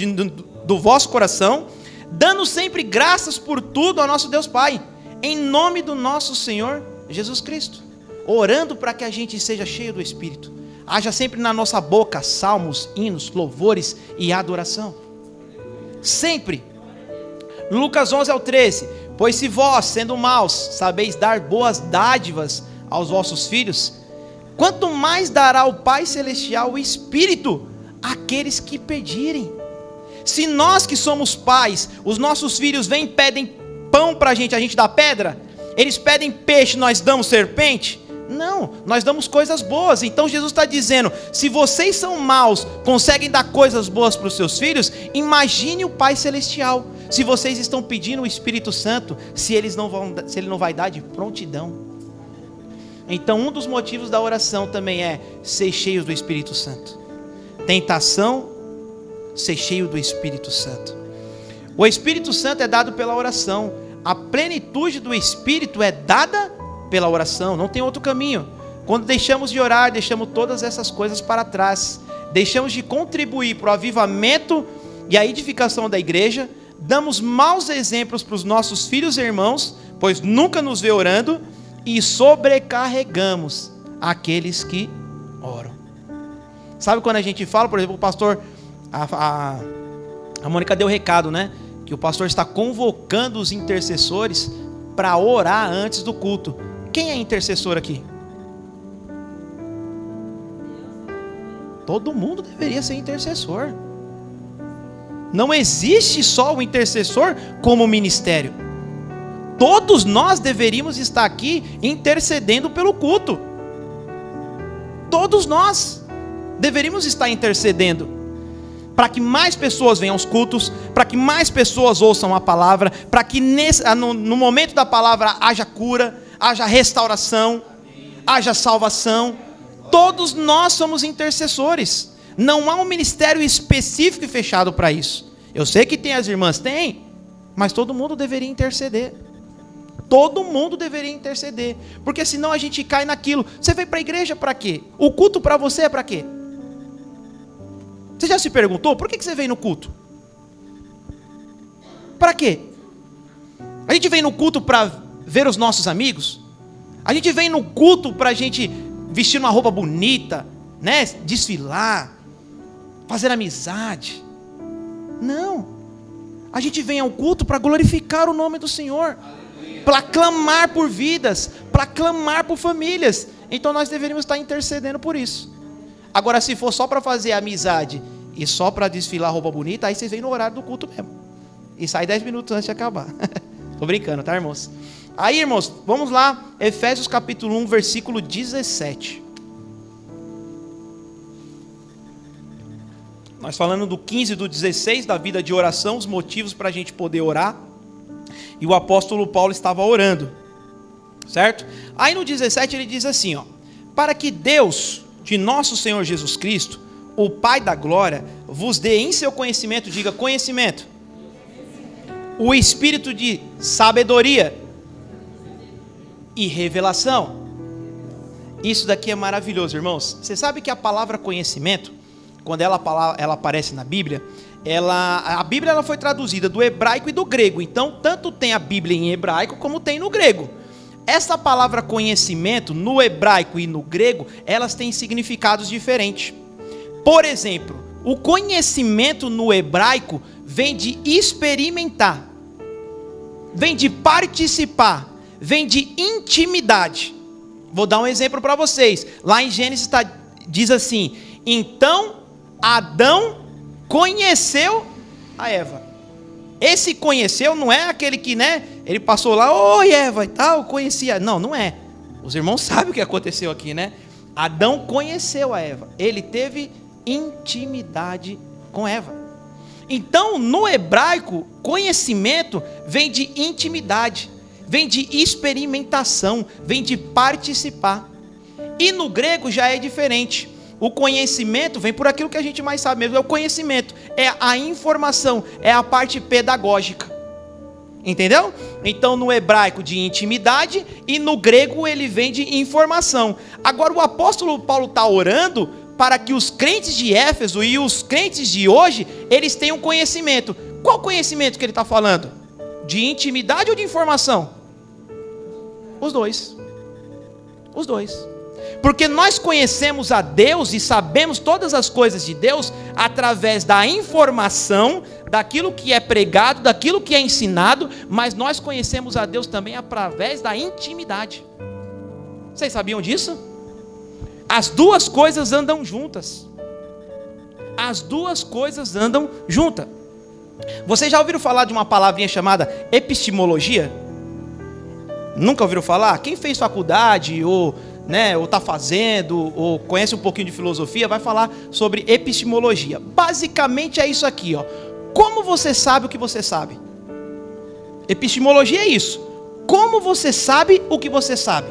do vosso coração, dando sempre graças por tudo ao nosso Deus Pai, em nome do nosso Senhor Jesus Cristo, orando para que a gente seja cheio do Espírito. Haja sempre na nossa boca salmos, hinos, louvores e adoração. Sempre. Lucas 11 ao 13. Pois se vós, sendo maus, sabeis dar boas dádivas aos vossos filhos, quanto mais dará o Pai Celestial o Espírito àqueles que pedirem. Se nós que somos pais, os nossos filhos vêm e pedem pão para a gente dá pedra? Eles pedem peixe, nós damos serpente? Não, nós damos coisas boas. Então Jesus está dizendo, se vocês são maus, conseguem dar coisas boas para os seus filhos, imagine o Pai Celestial. Se vocês estão pedindo o Espírito Santo, se ele não vai dar de prontidão. Então um dos motivos da oração também é ser cheios do Espírito Santo. Tentação, ser cheio do Espírito Santo. O Espírito Santo é dado pela oração. A plenitude do Espírito é dada pela oração. Não tem outro caminho. Quando deixamos de orar, deixamos todas essas coisas para trás. Deixamos de contribuir para o avivamento e a edificação da igreja. Damos maus exemplos para os nossos filhos e irmãos, pois nunca nos vê orando, e sobrecarregamos aqueles que oram. Sabe quando a gente fala, por exemplo, o pastor, a Mônica deu o recado, né? Que o pastor está convocando os intercessores para orar antes do culto. Quem é intercessor aqui? Todo mundo deveria ser intercessor. Não existe só o intercessor como ministério. Todos nós deveríamos estar aqui intercedendo pelo culto. Todos nós deveríamos estar intercedendo para que mais pessoas venham aos cultos, para que mais pessoas ouçam a palavra, para que no momento da palavra haja cura, haja restauração, haja salvação. Todos nós somos intercessores. Não há um ministério específico e fechado para isso. Eu sei que tem as irmãs, tem, mas todo mundo deveria interceder. Todo mundo deveria interceder, porque senão a gente cai naquilo. Você veio para a igreja para quê? O culto para você é para quê? Você já se perguntou, por que você veio no culto? Para quê? A gente vem no culto para ver os nossos amigos? A gente vem no culto para a gente vestir uma roupa bonita, né? Desfilar, fazer amizade. Não. A gente vem ao culto para glorificar o nome do Senhor, para clamar por vidas, para clamar por famílias. Então nós deveríamos estar intercedendo por isso. Agora, se for só para fazer amizade e só para desfilar roupa bonita, aí vocês vêm no horário do culto mesmo. E sai 10 minutos antes de acabar. Tô brincando, tá, irmãos? Aí, irmãos, vamos lá. Efésios capítulo 1, versículo 17. Nós falando do 15 e do 16, da vida de oração, os motivos para a gente poder orar. E o apóstolo Paulo estava orando, certo? Aí no 17 ele diz assim, ó: para que Deus, de nosso Senhor Jesus Cristo, o Pai da glória, vos dê em seu conhecimento, diga conhecimento, o espírito de sabedoria e revelação. Isso daqui é maravilhoso, irmãos. Você sabe que a palavra conhecimento, quando ela aparece na Bíblia, a Bíblia ela foi traduzida do hebraico e do grego. Então, tanto tem a Bíblia em hebraico como tem no grego. Essa palavra conhecimento, no hebraico e no grego, elas têm significados diferentes. Por exemplo, o conhecimento no hebraico vem de experimentar, vem de participar, vem de intimidade. Vou dar um exemplo para vocês. Lá em Gênesis diz assim: então Adão conheceu a Eva. Esse conheceu não é aquele que, ele passou lá, oi Eva e tal, conhecia. Não, não é. Os irmãos sabem o que aconteceu aqui, Adão conheceu a Eva. Ele teve intimidade com Eva. Então, no hebraico, conhecimento vem de intimidade, vem de experimentação, vem de participar. E no grego já é diferente. O conhecimento vem por aquilo que a gente mais sabe mesmo, é o conhecimento, é a informação, é a parte pedagógica. Entendeu? Então no hebraico de intimidade e no grego ele vem de informação. Agora o apóstolo Paulo está orando para que os crentes de Éfeso e os crentes de hoje, eles tenham conhecimento. Qual conhecimento que ele está falando? De intimidade ou de informação? Os dois. Os dois. Porque nós conhecemos a Deus e sabemos todas as coisas de Deus através da informação, daquilo que é pregado, daquilo que é ensinado, mas nós conhecemos a Deus também através da intimidade. Vocês sabiam disso? As duas coisas andam juntas. As duas coisas andam juntas. Vocês já ouviram falar de uma palavrinha chamada epistemologia? Nunca ouviram falar? Quem fez faculdade ou está fazendo, ou conhece um pouquinho de filosofia, vai falar sobre epistemologia. Basicamente é isso aqui, ó. Como você sabe o que você sabe? Epistemologia é isso. Como você sabe o que você sabe?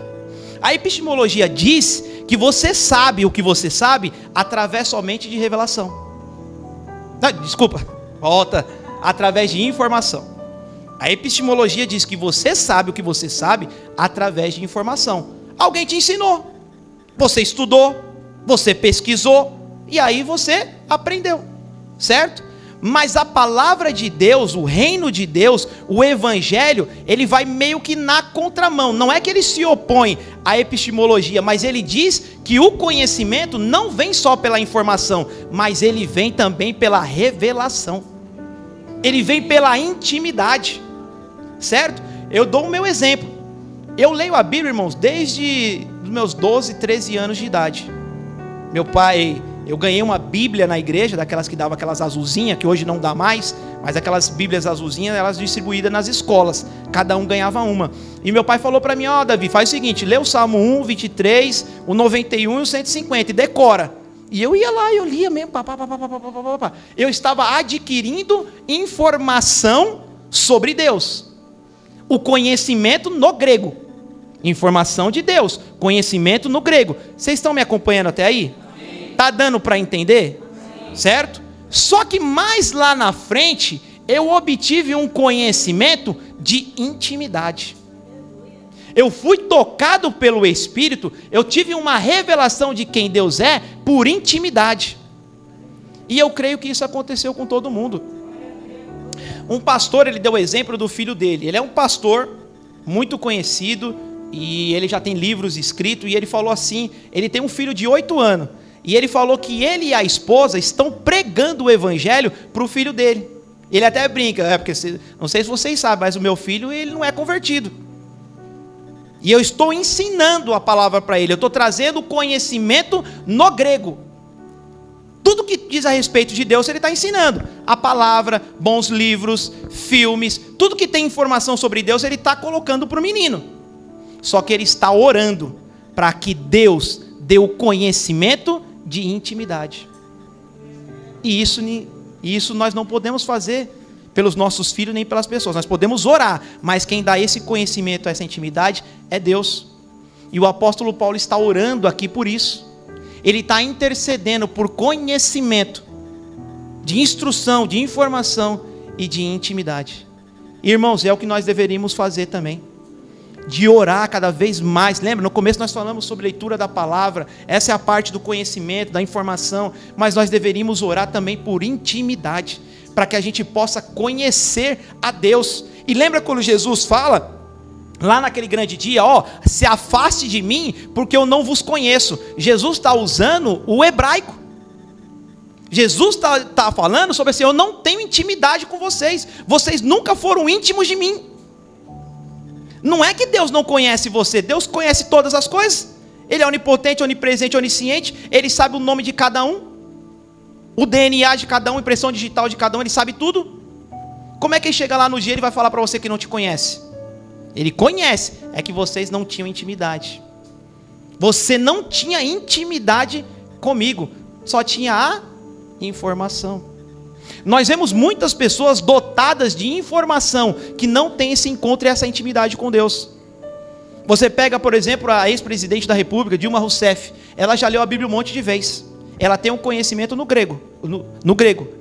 A epistemologia diz que você sabe o que você sabe através somente de revelação. Volta. Através de informação. A epistemologia diz que você sabe o que você sabe através de informação. Alguém te ensinou, você estudou, você pesquisou, e aí você aprendeu, certo? Mas a palavra de Deus, o reino de Deus, o evangelho, ele vai meio que na contramão. Não é que ele se opõe à epistemologia, mas ele diz que o conhecimento não vem só pela informação, mas ele vem também pela revelação. Ele vem pela intimidade, certo? Eu dou o meu exemplo. Eu leio a Bíblia, irmãos, desde os meus 12, 13 anos de idade. Meu pai, eu ganhei uma Bíblia na igreja, daquelas que davam aquelas azulzinhas, que hoje não dá mais, mas aquelas Bíblias azulzinhas, elas distribuídas nas escolas, cada um ganhava uma. E meu pai falou para mim, Davi, faz o seguinte, lê o Salmo 1, 23, o 91 e o 150, e decora. E eu ia lá, eu lia mesmo, eu estava adquirindo informação sobre Deus. O conhecimento no grego. Informação de Deus, conhecimento no grego. Vocês estão me acompanhando até aí? Tá dando para entender? Certo? Só que mais lá na frente, eu obtive um conhecimento de intimidade. Eu fui tocado pelo Espírito, eu tive uma revelação de quem Deus é por intimidade. E eu creio que isso aconteceu com todo mundo. Um pastor, ele deu o exemplo do filho dele. Ele é um pastor muito conhecido e ele já tem livros escritos. E ele falou assim, ele tem um filho de 8 anos. E ele falou que ele e a esposa estão pregando o evangelho para o filho dele. Ele até brinca, porque não sei se vocês sabem, mas o meu filho, ele não é convertido. E eu estou ensinando a palavra para ele, eu estou trazendo conhecimento no grego. Tudo que diz a respeito de Deus, ele está ensinando. A palavra, bons livros, filmes, tudo que tem informação sobre Deus, ele está colocando para o menino. Só que ele está orando para que Deus dê o conhecimento de intimidade. E isso nós não podemos fazer pelos nossos filhos nem pelas pessoas. Nós podemos orar, mas quem dá esse conhecimento, essa intimidade, é Deus. E o apóstolo Paulo está orando aqui por isso. Ele está intercedendo por conhecimento, de instrução, de informação e de intimidade. Irmãos, é o que nós deveríamos fazer também. De orar cada vez mais. Lembra, no começo nós falamos sobre leitura da palavra. Essa é a parte do conhecimento, da informação. Mas nós deveríamos orar também por intimidade, para que a gente possa conhecer a Deus. E lembra quando Jesus fala, lá naquele grande dia, se afaste de mim, porque eu não vos conheço. Jesus está usando o hebraico. Jesus está falando sobre assim, eu não tenho intimidade com vocês. Vocês nunca foram íntimos de mim. Não é que Deus não conhece você, Deus conhece todas as coisas. Ele é onipotente, onipresente, onisciente. Ele sabe o nome de cada um, o DNA de cada um, impressão digital de cada um, ele sabe tudo. Como é que ele chega lá no dia e ele vai falar para você que não te conhece? Ele conhece, é que vocês não tinham intimidade. Você não tinha intimidade comigo, só tinha a informação. Nós vemos muitas pessoas dotadas de informação que não têm esse encontro e essa intimidade com Deus. Você pega, por exemplo, a ex-presidente da República, Dilma Rousseff. Ela já leu a Bíblia um monte de vezes. Ela tem um conhecimento no grego,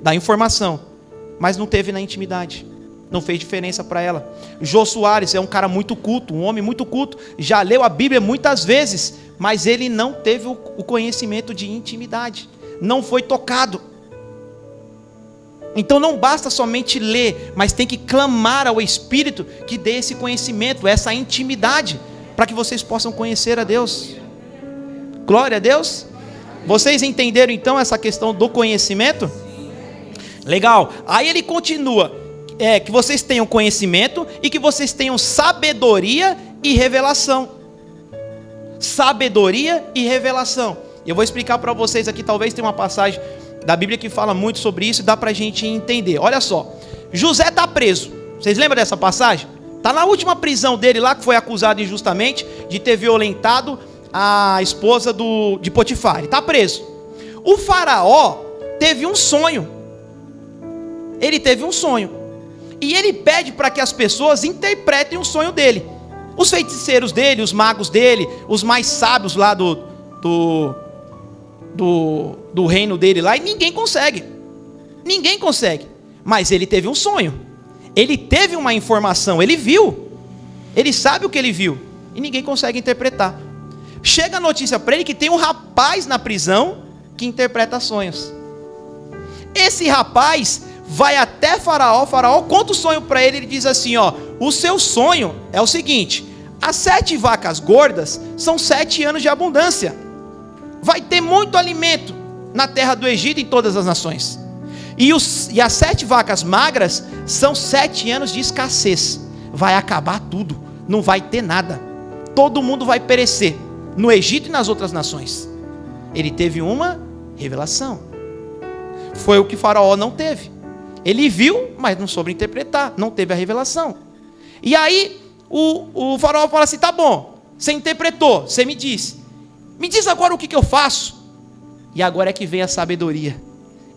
da informação, mas não teve na intimidade. Não fez diferença para ela. Jô Soares é um cara muito culto, um homem muito culto, já leu a Bíblia muitas vezes, mas ele não teve o conhecimento de intimidade, não foi tocado. Então não basta somente ler, mas tem que clamar ao Espírito que dê esse conhecimento, essa intimidade, para que vocês possam conhecer a Deus. Glória a Deus. Vocês entenderam então essa questão do conhecimento? Legal. Aí ele continua, que vocês tenham conhecimento e que vocês tenham sabedoria e revelação. Sabedoria e revelação. Eu vou explicar para vocês aqui, talvez tenha uma passagem da Bíblia que fala muito sobre isso e dá para a gente entender. Olha só, José está preso. Vocês lembram dessa passagem? Está na última prisão dele lá, que foi acusado injustamente de ter violentado a esposa de Potifar. Ele está preso. O faraó teve um sonho. Ele teve um sonho. E ele pede para que as pessoas interpretem o sonho dele. Os feiticeiros dele, os magos dele, os mais sábios lá do reino dele lá, e ninguém consegue. Ninguém consegue. Mas ele teve um sonho. Ele teve uma informação, ele viu. Ele sabe o que ele viu. E ninguém consegue interpretar. Chega a notícia para ele que tem um rapaz na prisão que interpreta sonhos. Esse rapaz vai até Faraó conta o sonho para ele, ele diz assim, o seu sonho é o seguinte: as 7 vacas gordas são 7 anos de abundância. Vai ter muito alimento na terra do Egito e em todas as nações. E as 7 vacas magras são 7 anos de escassez. Vai acabar tudo, não vai ter nada. Todo mundo vai perecer, no Egito e nas outras nações. Ele teve uma revelação. Foi o que Faraó não teve. Ele viu, mas não soube interpretar, não teve a revelação. E aí o Faraó fala assim, tá bom, você interpretou, você me disse. Me diz agora o que eu faço. E agora é que vem a sabedoria.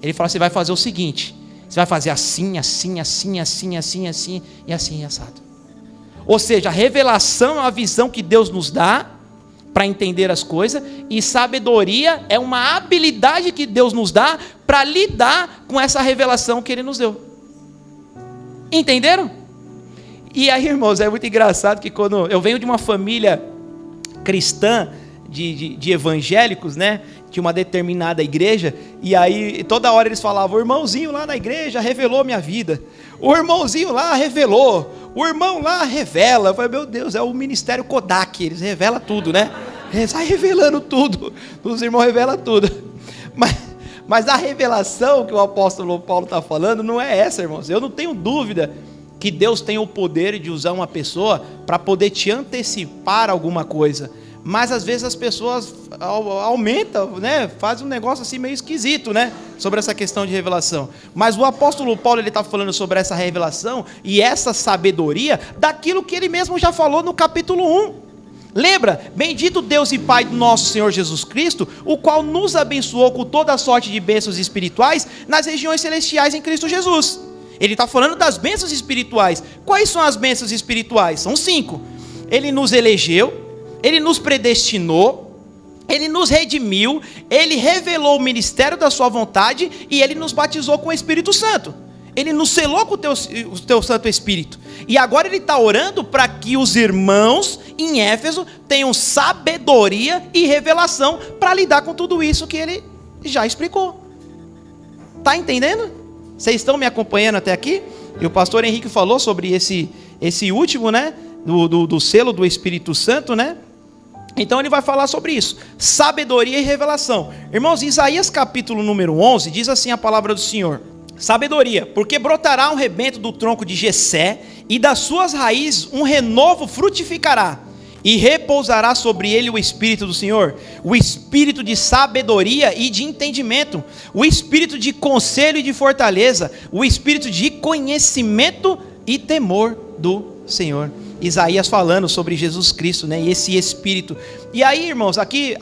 Ele fala, você vai fazer o seguinte: você vai fazer assim, assim, assim, assim, assim, assim, e assim, assado. Ou seja, a revelação é uma visão que Deus nos dá para entender as coisas, e sabedoria é uma habilidade que Deus nos dá para lidar com essa revelação que Ele nos deu. Entenderam? E aí, irmãos, é muito engraçado que quando eu venho de uma família cristã, de evangélicos, né, de uma determinada igreja, e aí toda hora eles falavam, o irmãozinho lá na igreja revelou minha vida, o irmãozinho lá revelou, o irmão lá revela. Eu falei, meu Deus, é o ministério Kodak, eles revelam tudo, né? Sai revelando tudo, os irmãos revelam tudo. Mas a revelação que o apóstolo Paulo está falando não é essa, irmãos. Eu não tenho dúvida que Deus tem o poder de usar uma pessoa para poder te antecipar alguma coisa. Mas às vezes as pessoas aumentam, né? Fazem um negócio assim meio esquisito, né? Sobre essa questão de revelação. Mas o apóstolo Paulo, ele está falando sobre essa revelação e essa sabedoria daquilo que ele mesmo já falou no capítulo 1. Lembra? Bendito Deus e Pai do nosso Senhor Jesus Cristo, o qual nos abençoou com toda a sorte de bênçãos espirituais nas regiões celestiais em Cristo Jesus. Ele está falando das bênçãos espirituais. Quais são as bênçãos espirituais? São 5. Ele nos elegeu, Ele nos predestinou, Ele nos redimiu, Ele revelou o ministério da sua vontade e Ele nos batizou com o Espírito Santo. Ele nos selou com o teu Santo Espírito. E agora Ele está orando para que os irmãos em Éfeso tenham sabedoria e revelação para lidar com tudo isso que Ele já explicou. Está entendendo? Vocês estão me acompanhando até aqui? E o pastor Henrique falou sobre esse último, né? Do selo do Espírito Santo, né? Então ele vai falar sobre isso, sabedoria e revelação. Irmãos, Isaías capítulo número 11, diz assim a palavra do Senhor: sabedoria, porque brotará um rebento do tronco de Jessé, e das suas raízes um renovo frutificará, e repousará sobre ele o Espírito do Senhor, o Espírito de sabedoria e de entendimento, o Espírito de conselho e de fortaleza, o Espírito de conhecimento e temor do Senhor. Isaías falando sobre Jesus Cristo, né? E esse Espírito. E aí, irmãos, aqui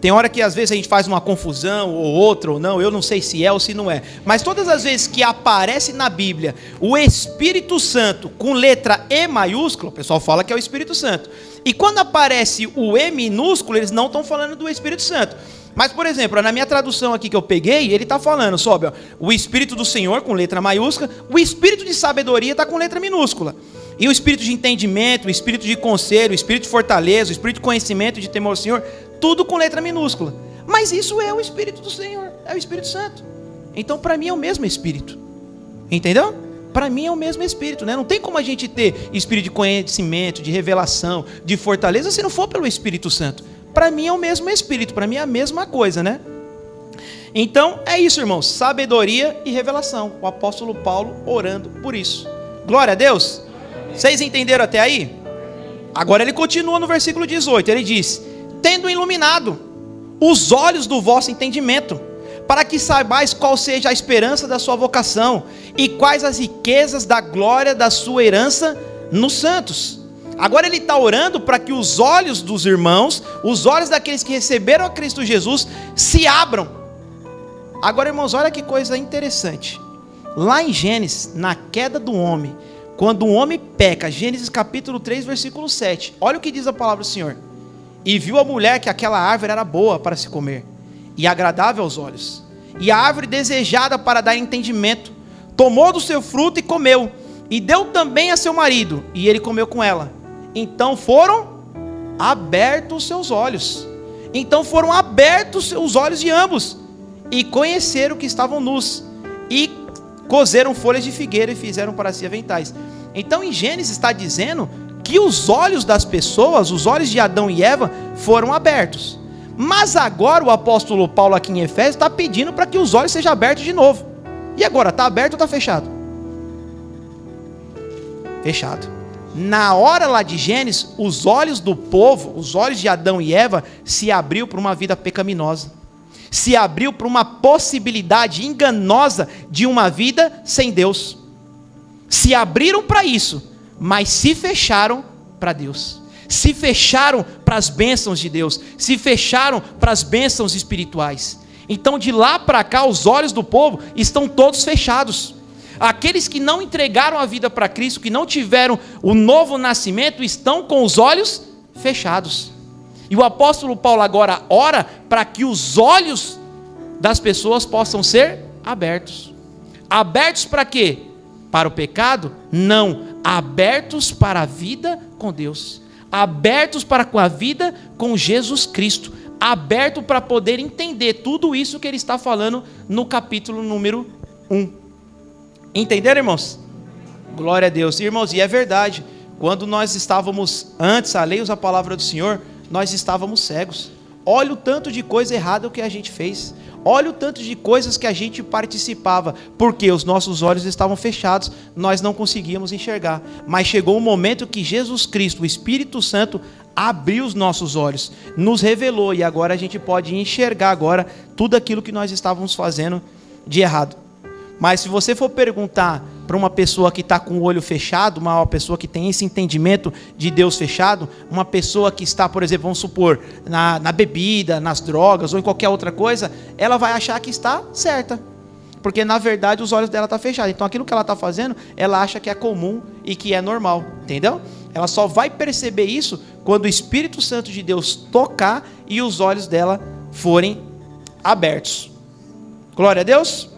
tem hora que às vezes a gente faz uma confusão, ou outra, ou não, eu não sei se é ou se não é. Mas todas as vezes que aparece na Bíblia o Espírito Santo com letra E maiúscula, o pessoal fala que é o Espírito Santo. E quando aparece o E minúsculo, eles não estão falando do Espírito Santo. Mas, por exemplo, na minha tradução aqui que eu peguei, ele está falando sobre o Espírito do Senhor com letra maiúscula, o Espírito de sabedoria está com letra minúscula. E o Espírito de entendimento, o Espírito de conselho, o Espírito de fortaleza, o Espírito de conhecimento e de temor ao Senhor, tudo com letra minúscula. Mas isso é o Espírito do Senhor, é o Espírito Santo. Então, para mim é o mesmo Espírito. Entendeu? Para mim é o mesmo Espírito, né? Não tem como a gente ter Espírito de conhecimento, de revelação, de fortaleza, se não for pelo Espírito Santo. Para mim é o mesmo Espírito, para mim é a mesma coisa, né? Então, é isso, irmãos, sabedoria e revelação. O apóstolo Paulo orando por isso. Glória a Deus. Vocês entenderam até aí? Agora ele continua no versículo 18, ele diz: tendo iluminado os olhos do vosso entendimento, para que saibais qual seja a esperança da sua vocação, e quais as riquezas da glória da sua herança nos santos. Agora ele está orando para que os olhos dos irmãos, os olhos daqueles que receberam a Cristo Jesus, se abram. Agora, irmãos, olha que coisa interessante. Lá em Gênesis, na queda do homem, quando o homem peca, Gênesis capítulo 3, versículo 7, olha o que diz a palavra do Senhor: e viu a mulher que aquela árvore era boa para se comer, e agradável aos olhos, e a árvore desejada para dar entendimento, tomou do seu fruto e comeu, e deu também a seu marido, e ele comeu com ela. Então foram abertos os seus olhos. Então foram abertos os olhos de ambos, e conheceram que estavam nus, e cozeram folhas de figueira e fizeram para si aventais. Então em Gênesis está dizendo que os olhos das pessoas, os olhos de Adão e Eva, foram abertos. Mas agora o apóstolo Paulo aqui em Efésios está pedindo para que os olhos sejam abertos de novo. E agora, está aberto ou está fechado? Fechado. Na hora lá de Gênesis, os olhos do povo, os olhos de Adão e Eva, se abriu para uma vida pecaminosa. Se abriu para uma possibilidade enganosa de uma vida sem Deus. Se abriram para isso, mas se fecharam para Deus. Se fecharam para as bênçãos de Deus. Se fecharam para as bênçãos espirituais. Então de lá para cá os olhos do povo estão todos fechados. Aqueles que não entregaram a vida para Cristo, que não tiveram o novo nascimento, estão com os olhos fechados. E o apóstolo Paulo agora ora para que os olhos das pessoas possam ser abertos. Abertos para quê? Para o pecado? Não. Abertos para a vida com Deus. Abertos para a vida com Jesus Cristo. Aberto para poder entender tudo isso que ele está falando no capítulo número 1. Entenderam, irmãos? Glória a Deus. Irmãos, e é verdade. Quando nós estávamos antes alheios à palavra do Senhor, nós estávamos cegos. olha o tanto de coisa errada que a gente fez. Olha o tanto de coisas que a gente participava, porque os nossos olhos estavam fechados, nós não conseguíamos enxergar. Mas chegou um momento que Jesus Cristo, o Espírito Santo, abriu os nossos olhos, nos revelou, e agora a gente pode enxergar agora tudo aquilo que nós estávamos fazendo de errado. Mas se você for perguntar para uma pessoa que está com o olho fechado, uma pessoa que tem esse entendimento de Deus fechado, uma pessoa que está, por exemplo, vamos supor, na bebida, nas drogas ou em qualquer outra coisa, ela vai achar que está certa, porque na verdade os olhos dela estão fechados. Então aquilo que ela está fazendo, ela acha que é comum e que é normal, entendeu? Ela só vai perceber isso quando o Espírito Santo de Deus tocar e os olhos dela forem abertos. Glória a Deus.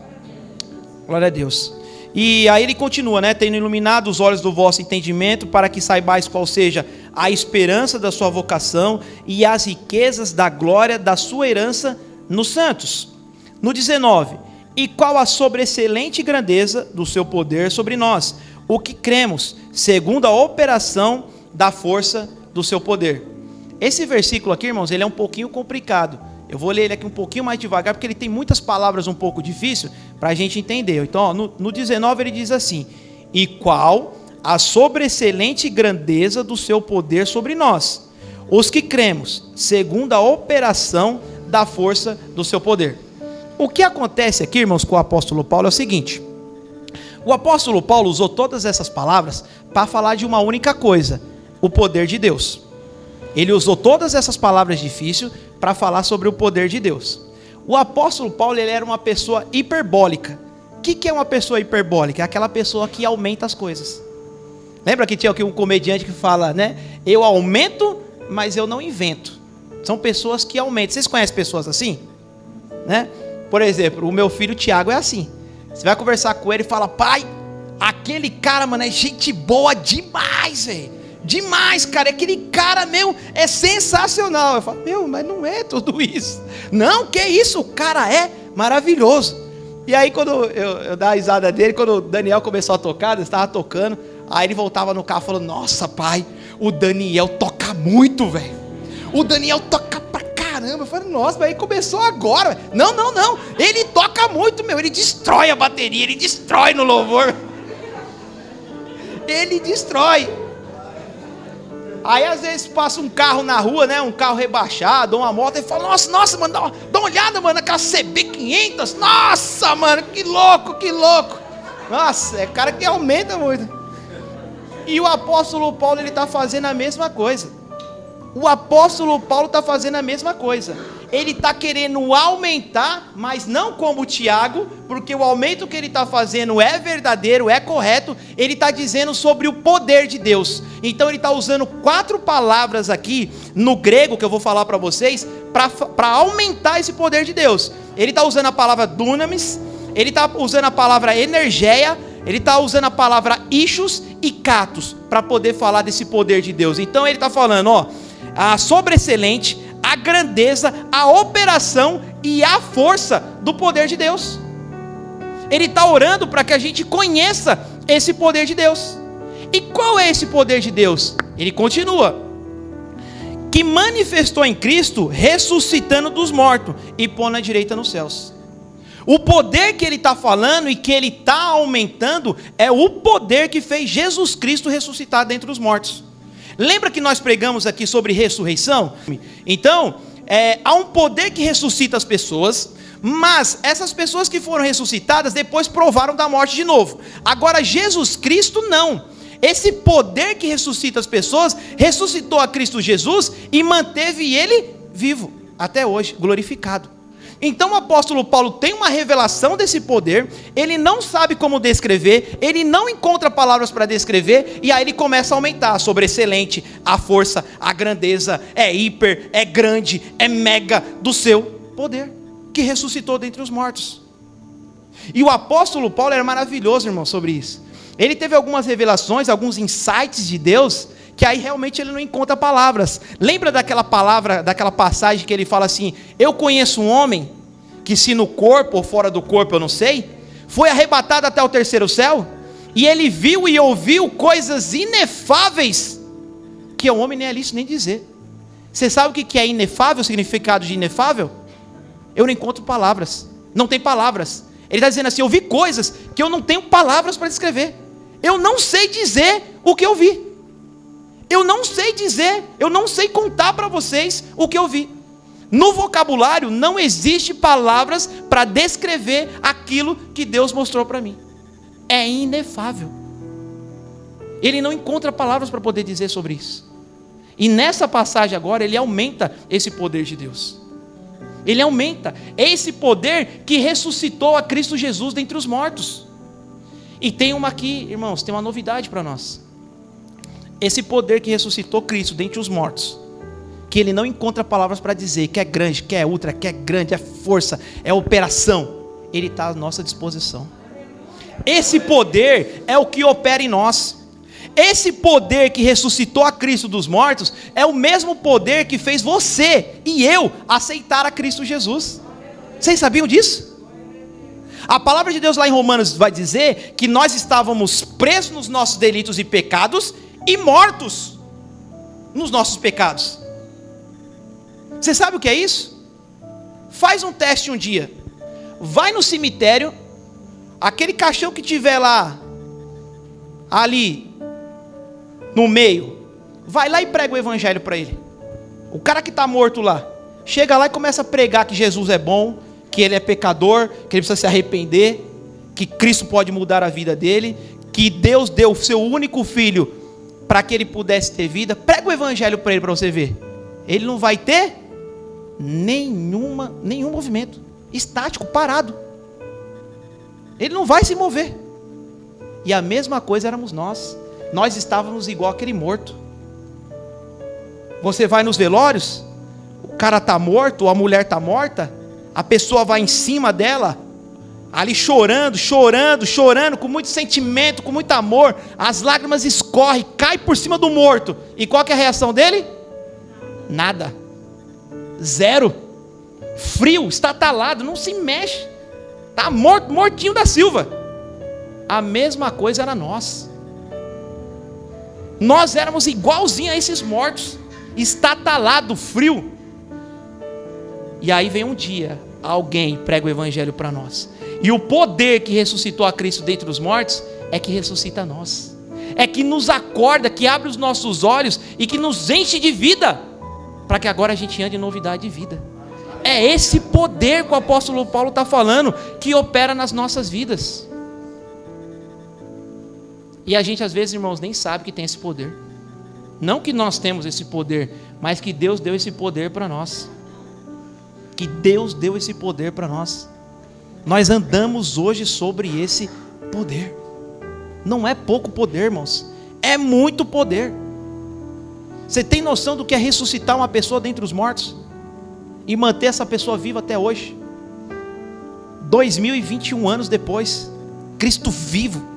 Glória a Deus. E aí ele continua, né? Tendo iluminado os olhos do vosso entendimento, para que saibais qual seja a esperança da sua vocação e as riquezas da glória da sua herança nos santos. No 19, e qual a sobreexcelente grandeza do seu poder sobre nós, o que cremos, segundo a operação da força do seu poder. Esse versículo aqui, irmãos, ele é um pouquinho complicado. Eu vou ler ele aqui um pouquinho mais devagar, porque ele tem muitas palavras um pouco difíceis para a gente entender. Então, ó, no 19 ele diz assim: e qual a sobreexcelente grandeza do seu poder sobre nós, os que cremos, segundo a operação da força do seu poder. O que acontece aqui, irmãos, com o apóstolo Paulo é o seguinte: o apóstolo Paulo usou todas essas palavras para falar de uma única coisa: o poder de Deus. Ele usou todas essas palavras difíceis para falar sobre o poder de Deus. O apóstolo Paulo, ele era uma pessoa hiperbólica. O que é uma pessoa hiperbólica? É aquela pessoa que aumenta as coisas. Lembra que tinha aqui um comediante que fala, né? Eu aumento, mas eu não invento. São pessoas que aumentam. Vocês conhecem pessoas assim? Né? Por exemplo, o meu filho Tiago é assim. Você vai conversar com ele e fala: pai, aquele cara, mano, é gente boa demais, velho. Demais, cara, aquele cara, meu, é sensacional. Eu falo: meu, mas não é tudo isso. Não, que isso, o cara é maravilhoso. E aí quando eu dava a risada dele, quando o Daniel começou a tocar, eu estava tocando, aí ele voltava no carro falando: nossa, pai, o Daniel toca muito, velho. O Daniel toca pra caramba. Eu falei: nossa, mas aí começou agora. Não, ele toca muito, meu, ele destrói a bateria, ele destrói no louvor. Ele destrói. Aí às vezes passa um carro na rua, né? Um carro rebaixado, ou uma moto, e fala: nossa, mano, dá uma olhada, mano, aquela CB500. Nossa, mano, que louco. Nossa, é cara que aumenta muito. E o apóstolo Paulo, ele está fazendo a mesma coisa. O apóstolo Paulo está fazendo a mesma coisa. Ele está querendo aumentar, mas não como o Tiago, porque o aumento que ele está fazendo é verdadeiro, é correto. Ele está dizendo sobre o poder de Deus. Então ele está usando 4 palavras aqui no grego, que eu vou falar para vocês, para aumentar esse poder de Deus. Ele está usando a palavra dunamis, ele está usando a palavra energeia, ele está usando a palavra ichus e katos, para poder falar desse poder de Deus. Então ele está falando, ó, a sobreexcelente, a grandeza, a operação e a força do poder de Deus. Ele está orando para que a gente conheça esse poder de Deus. E qual é esse poder de Deus? Ele continua: que manifestou em Cristo, ressuscitando dos mortos e pondo à direita nos céus. O poder que ele está falando e que ele está aumentando é o poder que fez Jesus Cristo ressuscitar dentre os mortos. Lembra que nós pregamos aqui sobre ressurreição? Então, há um poder que ressuscita as pessoas, mas essas pessoas que foram ressuscitadas depois provaram da morte de novo. Agora Jesus Cristo não. Esse poder que ressuscita as pessoas, ressuscitou a Cristo Jesus e manteve ele vivo até hoje, glorificado. Então o apóstolo Paulo tem uma revelação desse poder, ele não sabe como descrever, ele não encontra palavras para descrever, e aí ele começa a aumentar a sobreexcelente, a força, a grandeza, é hiper, é grande, é mega do seu poder, que ressuscitou dentre os mortos. E o apóstolo Paulo era maravilhoso, irmão, sobre isso. Ele teve algumas revelações, alguns insights de Deus, que aí realmente ele não encontra palavras. Lembra daquela palavra, daquela passagem que ele fala assim: eu conheço um homem, que se no corpo ou fora do corpo eu não sei, foi arrebatado até o terceiro céu, e ele viu e ouviu coisas inefáveis, que ao homem nem é lícito nem dizer. Você sabe o que é inefável, o significado de inefável? Eu não encontro palavras, não tem palavras. Ele está dizendo assim, eu vi coisas que eu não tenho palavras para descrever. Eu não sei dizer o que eu vi. Eu não sei dizer, eu não sei contar para vocês o que eu vi. No vocabulário não existe palavras para descrever aquilo que Deus mostrou para mim. É inefável. Ele não encontra palavras para poder dizer sobre isso. E nessa passagem agora, ele aumenta esse poder de Deus. Ele aumenta esse poder que ressuscitou a Cristo Jesus dentre os mortos. E tem uma aqui, irmãos, tem uma novidade para nós. Esse poder que ressuscitou Cristo dentre os mortos, que ele não encontra palavras para dizer, que é grande, que é ultra, que é grande, é força, é operação, ele está à nossa disposição. Esse poder é o que opera em nós. Esse poder que ressuscitou a Cristo dos mortos é o mesmo poder que fez você e eu aceitar a Cristo Jesus. Vocês sabiam disso? A palavra de Deus lá em Romanos vai dizer que nós estávamos presos nos nossos delitos e pecados e mortos nos nossos pecados. Você sabe o que é isso? Faz um teste um dia. Vai no cemitério, aquele caixão que tiver lá, ali, no meio, vai lá e prega o evangelho para ele. O cara que está morto lá, chega lá e começa a pregar que Jesus é bom, que ele é pecador, que ele precisa se arrepender, que Cristo pode mudar a vida dele, que Deus deu o seu único filho para que ele pudesse ter vida. Prega o evangelho para ele, para você ver. Ele não vai ter nenhum movimento, estático, parado. Ele não vai se mover. E a mesma coisa éramos nós. Nós estávamos igual aquele morto. Você vai nos velórios, o cara está morto, ou a mulher está morta, a pessoa vai em cima dela, ali chorando, com muito sentimento, com muito amor, as lágrimas escorrem, cai por cima do morto, e qual que é a reação dele? Nada, zero, frio, estatalado, não se mexe, está morto, mortinho da Silva. A mesma coisa era nós. Nós éramos igualzinho a esses mortos, estatalado, frio. E aí vem um dia, alguém prega o evangelho para nós. E o poder que ressuscitou a Cristo dentre os mortos é que ressuscita nós. É que nos acorda, que abre os nossos olhos e que nos enche de vida, para que agora a gente ande em novidade de vida. É esse poder que o apóstolo Paulo está falando, que opera nas nossas vidas. E a gente às vezes, irmãos, nem sabe que tem esse poder. Não que nós temos esse poder, mas que Deus deu esse poder para nós. Que Deus deu esse poder para nós. Nós andamos hoje sobre esse poder. Não é pouco poder, irmãos. É muito poder. Você tem noção do que é ressuscitar uma pessoa dentre os mortos? E manter essa pessoa viva até hoje? 2021 anos depois. Cristo vivo.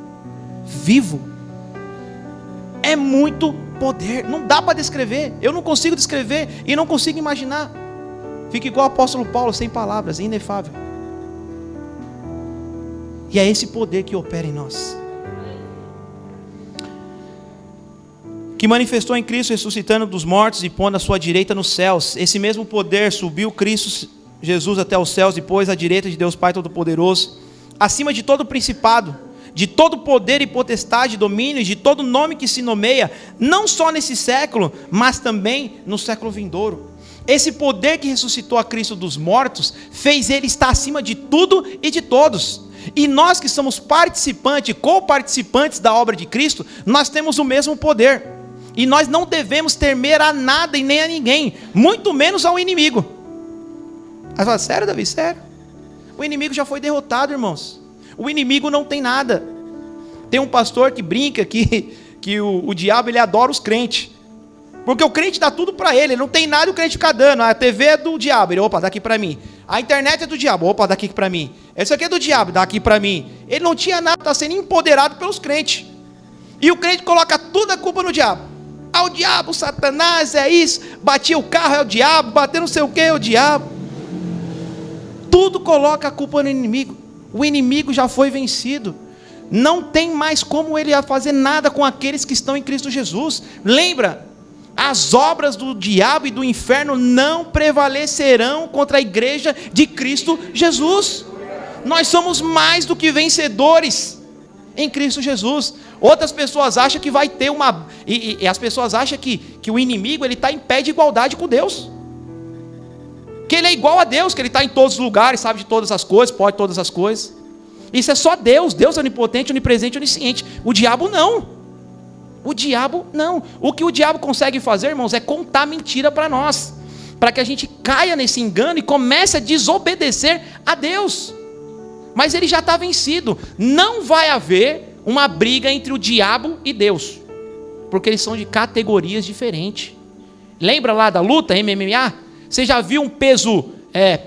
É muito poder, não dá para descrever. Eu não consigo descrever e não consigo imaginar. Fica igual o apóstolo Paulo, sem palavras, inefável. E é esse poder que opera em nós, que manifestou em Cristo, ressuscitando dos mortos e pondo a sua direita nos céus. Esse mesmo poder subiu Cristo Jesus até os céus, depois à direita de Deus Pai Todo-Poderoso, acima de todo principado, de todo poder e potestade, domínio, e de todo nome que se nomeia, não só nesse século, mas também no século vindouro. Esse poder que ressuscitou a Cristo dos mortos, fez ele estar acima de tudo e de todos. E nós que somos participantes, co-participantes da obra de Cristo, nós temos o mesmo poder. E nós não devemos temer a nada e nem a ninguém, muito menos ao inimigo. Aí fala, sério, Davi? Sério? O inimigo já foi derrotado, irmãos. O inimigo não tem nada. Tem um pastor que brinca que o diabo ele adora os crentes, porque o crente dá tudo para ele não tem nada e o crente fica dando. A TV é do diabo, ele, opa, dá aqui para mim. A internet é do diabo, opa, dá aqui para mim. Isso aqui é do diabo, dá aqui para mim. Ele não tinha nada, está sendo empoderado pelos crentes. E o crente coloca toda a culpa no diabo. Ah, o diabo, Satanás, é isso. Batia o carro, é o diabo. Bater não sei o que, é o diabo. Tudo coloca a culpa no inimigo. O inimigo já foi vencido. Não tem mais como ele fazer nada com aqueles que estão em Cristo Jesus. Lembra? As obras do diabo e do inferno não prevalecerão contra a igreja de Cristo Jesus. Nós somos mais do que vencedores em Cristo Jesus. Outras pessoas acham que vai ter uma... E as pessoas acham que o inimigo está em pé de igualdade com Deus. Que ele é igual a Deus, que ele está em todos os lugares, sabe de todas as coisas, pode todas as coisas. Isso é só Deus. Deus é onipotente, onipresente, onisciente. O diabo não. O diabo não. O que o diabo consegue fazer, irmãos, é contar mentira para nós, para que a gente caia nesse engano e comece a desobedecer a Deus. Mas ele já está vencido. Não vai haver uma briga entre o diabo e Deus, porque eles são de categorias diferentes. Lembra lá da luta MMA? Você já viu um peso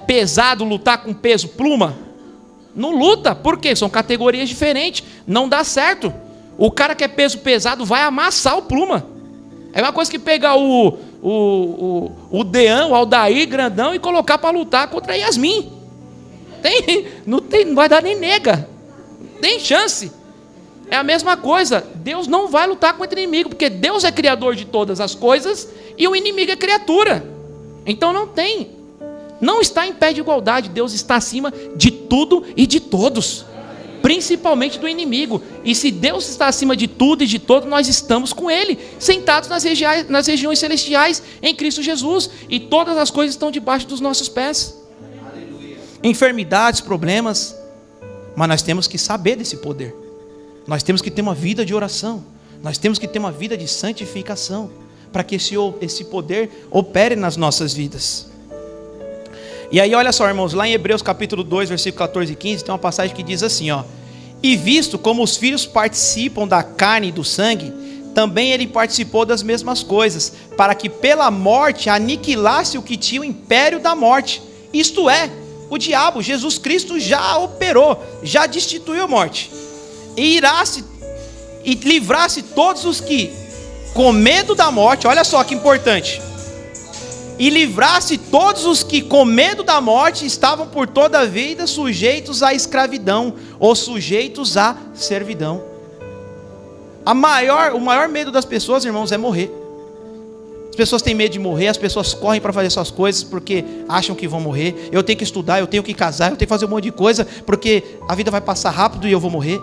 pesado lutar com peso pluma? Não luta, por quê? São categorias diferentes, não dá certo. O cara que é peso pesado vai amassar o pluma. É uma coisa que pegar o Dean, o Aldair grandão e colocar para lutar contra a Yasmin. Não vai dar nem nega. Tem chance. É a mesma coisa. Deus não vai lutar contra o inimigo, porque Deus é criador de todas as coisas e o inimigo é criatura. Então não está em pé de igualdade. Deus está acima de tudo e de todos, principalmente do inimigo. E se Deus está acima de tudo e de todos, nós estamos com Ele, sentados nas regiões celestiais em Cristo Jesus, e todas as coisas estão debaixo dos nossos pés. Aleluia. Enfermidades, problemas, mas nós temos que saber desse poder. Nós temos que ter uma vida de oração, nós temos que ter uma vida de santificação, para que esse poder opere nas nossas vidas. E aí olha só, irmãos, lá em Hebreus capítulo 2, versículo 14 e 15, tem uma passagem que diz assim, ó: e visto como os filhos participam da carne e do sangue, também ele participou das mesmas coisas, para que pela morte aniquilasse o que tinha o império da morte, isto é, o diabo. Jesus Cristo já operou, já destituiu a morte, e livrasse todos os que, com medo da morte, olha só que importante, e livrasse todos os que com medo da morte estavam por toda a vida sujeitos à escravidão, ou sujeitos à servidão. O maior medo das pessoas, irmãos, é morrer. As pessoas têm medo de morrer, as pessoas correm para fazer suas coisas porque acham que vão morrer. Eu tenho que estudar, eu tenho que casar, eu tenho que fazer um monte de coisa porque a vida vai passar rápido e eu vou morrer.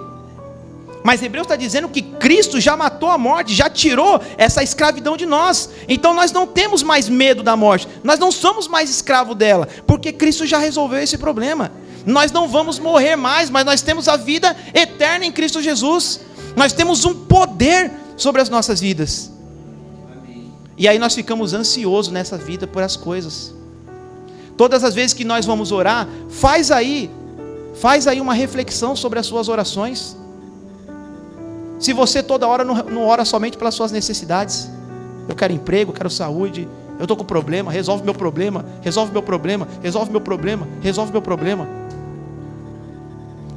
Mas Hebreus está dizendo que Cristo já matou a morte, já tirou essa escravidão de nós. Então nós não temos mais medo da morte, nós não somos mais escravos dela, porque Cristo já resolveu esse problema. Nós não vamos morrer mais, mas nós temos a vida eterna em Cristo Jesus. Nós temos um poder sobre as nossas vidas. E aí nós ficamos ansiosos nessa vida por as coisas. Todas as vezes que nós vamos orar, faz aí uma reflexão sobre as suas orações. Se você toda hora não ora somente pelas suas necessidades, eu quero emprego, eu quero saúde, eu estou com problema, resolve meu problema, resolve meu problema, resolve meu problema, resolve meu problema.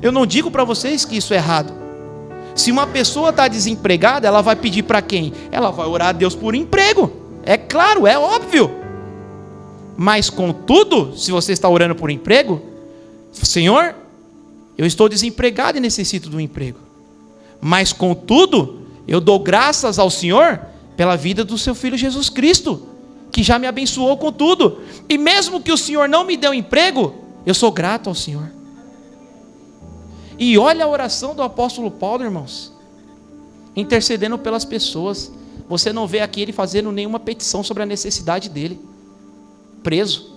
Eu não digo para vocês que isso é errado. Se uma pessoa está desempregada, ela vai pedir para quem? Ela vai orar a Deus por emprego, é claro, é óbvio. Mas contudo, se você está orando por emprego, Senhor, eu estou desempregado e necessito de um emprego. Mas contudo, eu dou graças ao Senhor pela vida do seu Filho Jesus Cristo, que já me abençoou com tudo. E mesmo que o Senhor não me dê um emprego, eu sou grato ao Senhor. E olha a oração do apóstolo Paulo, irmãos, intercedendo pelas pessoas. Você não vê aqui ele fazendo nenhuma petição sobre a necessidade dele, preso,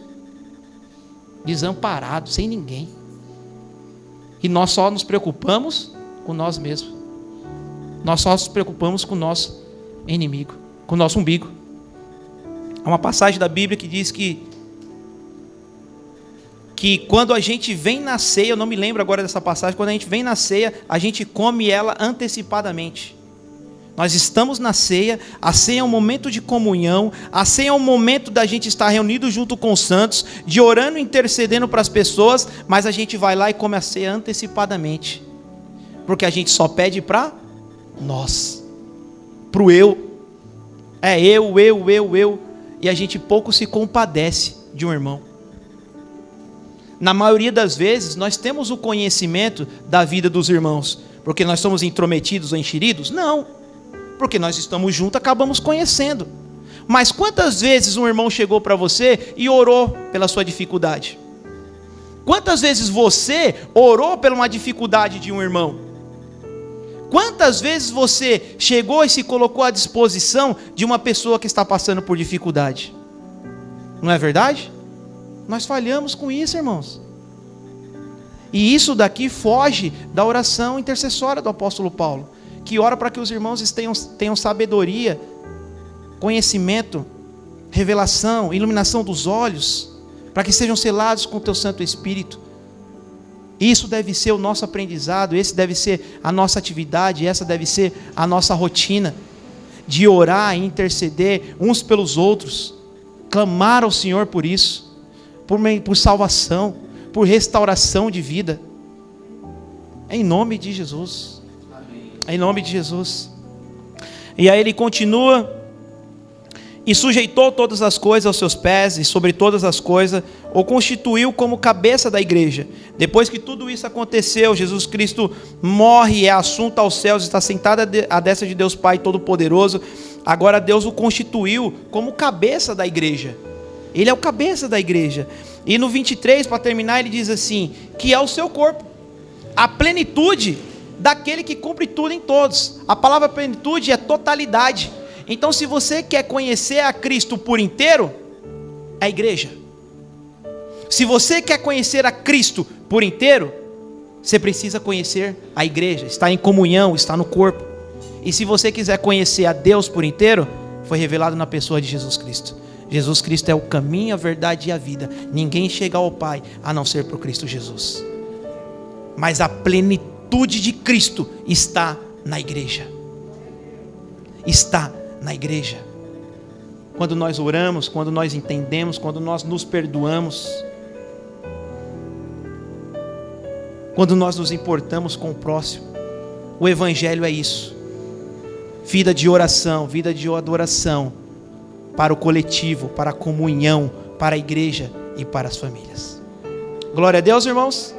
desamparado, sem ninguém. E nós só nos preocupamos com nós mesmos. Nós só nos preocupamos com o nosso inimigo, com o nosso umbigo. Há uma passagem da Bíblia que diz que quando a gente vem na ceia, eu não me lembro agora dessa passagem, quando a gente vem na ceia, a gente come ela antecipadamente. Nós estamos na ceia, a ceia é um momento de comunhão, a ceia é um momento da gente estar reunido junto com os santos, de orando e intercedendo para as pessoas, mas a gente vai lá e come a ceia antecipadamente, porque a gente só pede para nós, para o eu, eu, e a gente pouco se compadece de um irmão. Na maioria das vezes, nós temos o conhecimento da vida dos irmãos, porque nós somos intrometidos ou enxeridos? Não, porque nós estamos juntos, acabamos conhecendo. Mas quantas vezes um irmão chegou para você e orou pela sua dificuldade? Quantas vezes você orou por uma dificuldade de um irmão? Quantas vezes você chegou e se colocou à disposição de uma pessoa que está passando por dificuldade? Não é verdade? Nós falhamos com isso, irmãos. E isso daqui foge da oração intercessória do apóstolo Paulo, que ora para que os irmãos tenham sabedoria, conhecimento, revelação, iluminação dos olhos, para que sejam selados com o teu Santo Espírito. Isso deve ser o nosso aprendizado, esse deve ser a nossa atividade, essa deve ser a nossa rotina, de orar e interceder uns pelos outros, clamar ao Senhor por isso, por salvação, por restauração de vida, em nome de Jesus. Amém. Em nome de Jesus. E aí ele continua: e sujeitou todas as coisas aos seus pés, e sobre todas as coisas o constituiu como cabeça da igreja. Depois que tudo isso aconteceu, Jesus Cristo morre, é assunto aos céus, está sentado à destra de Deus Pai Todo-Poderoso. Agora Deus o constituiu como cabeça da igreja. Ele é o cabeça da igreja. E no 23, para terminar, ele diz assim, que é o seu corpo, a plenitude daquele que cumpre tudo em todos. A palavra plenitude é totalidade. Então, se você quer conhecer a Cristo por inteiro, é a igreja. Se você quer conhecer a Cristo por inteiro, você precisa conhecer a igreja, estar em comunhão, estar no corpo. E se você quiser conhecer a Deus por inteiro, foi revelado na pessoa de Jesus Cristo. Jesus Cristo é o caminho, a verdade e a vida. Ninguém chega ao Pai a não ser por Cristo Jesus. Mas a plenitude de Cristo está na igreja. Está na igreja. Quando nós oramos, quando nós entendemos, quando nós nos perdoamos, quando nós nos importamos com o próximo, o Evangelho é isso. Vida de oração, vida de adoração, para o coletivo, para a comunhão, para a igreja e para as famílias. Glória a Deus, irmãos.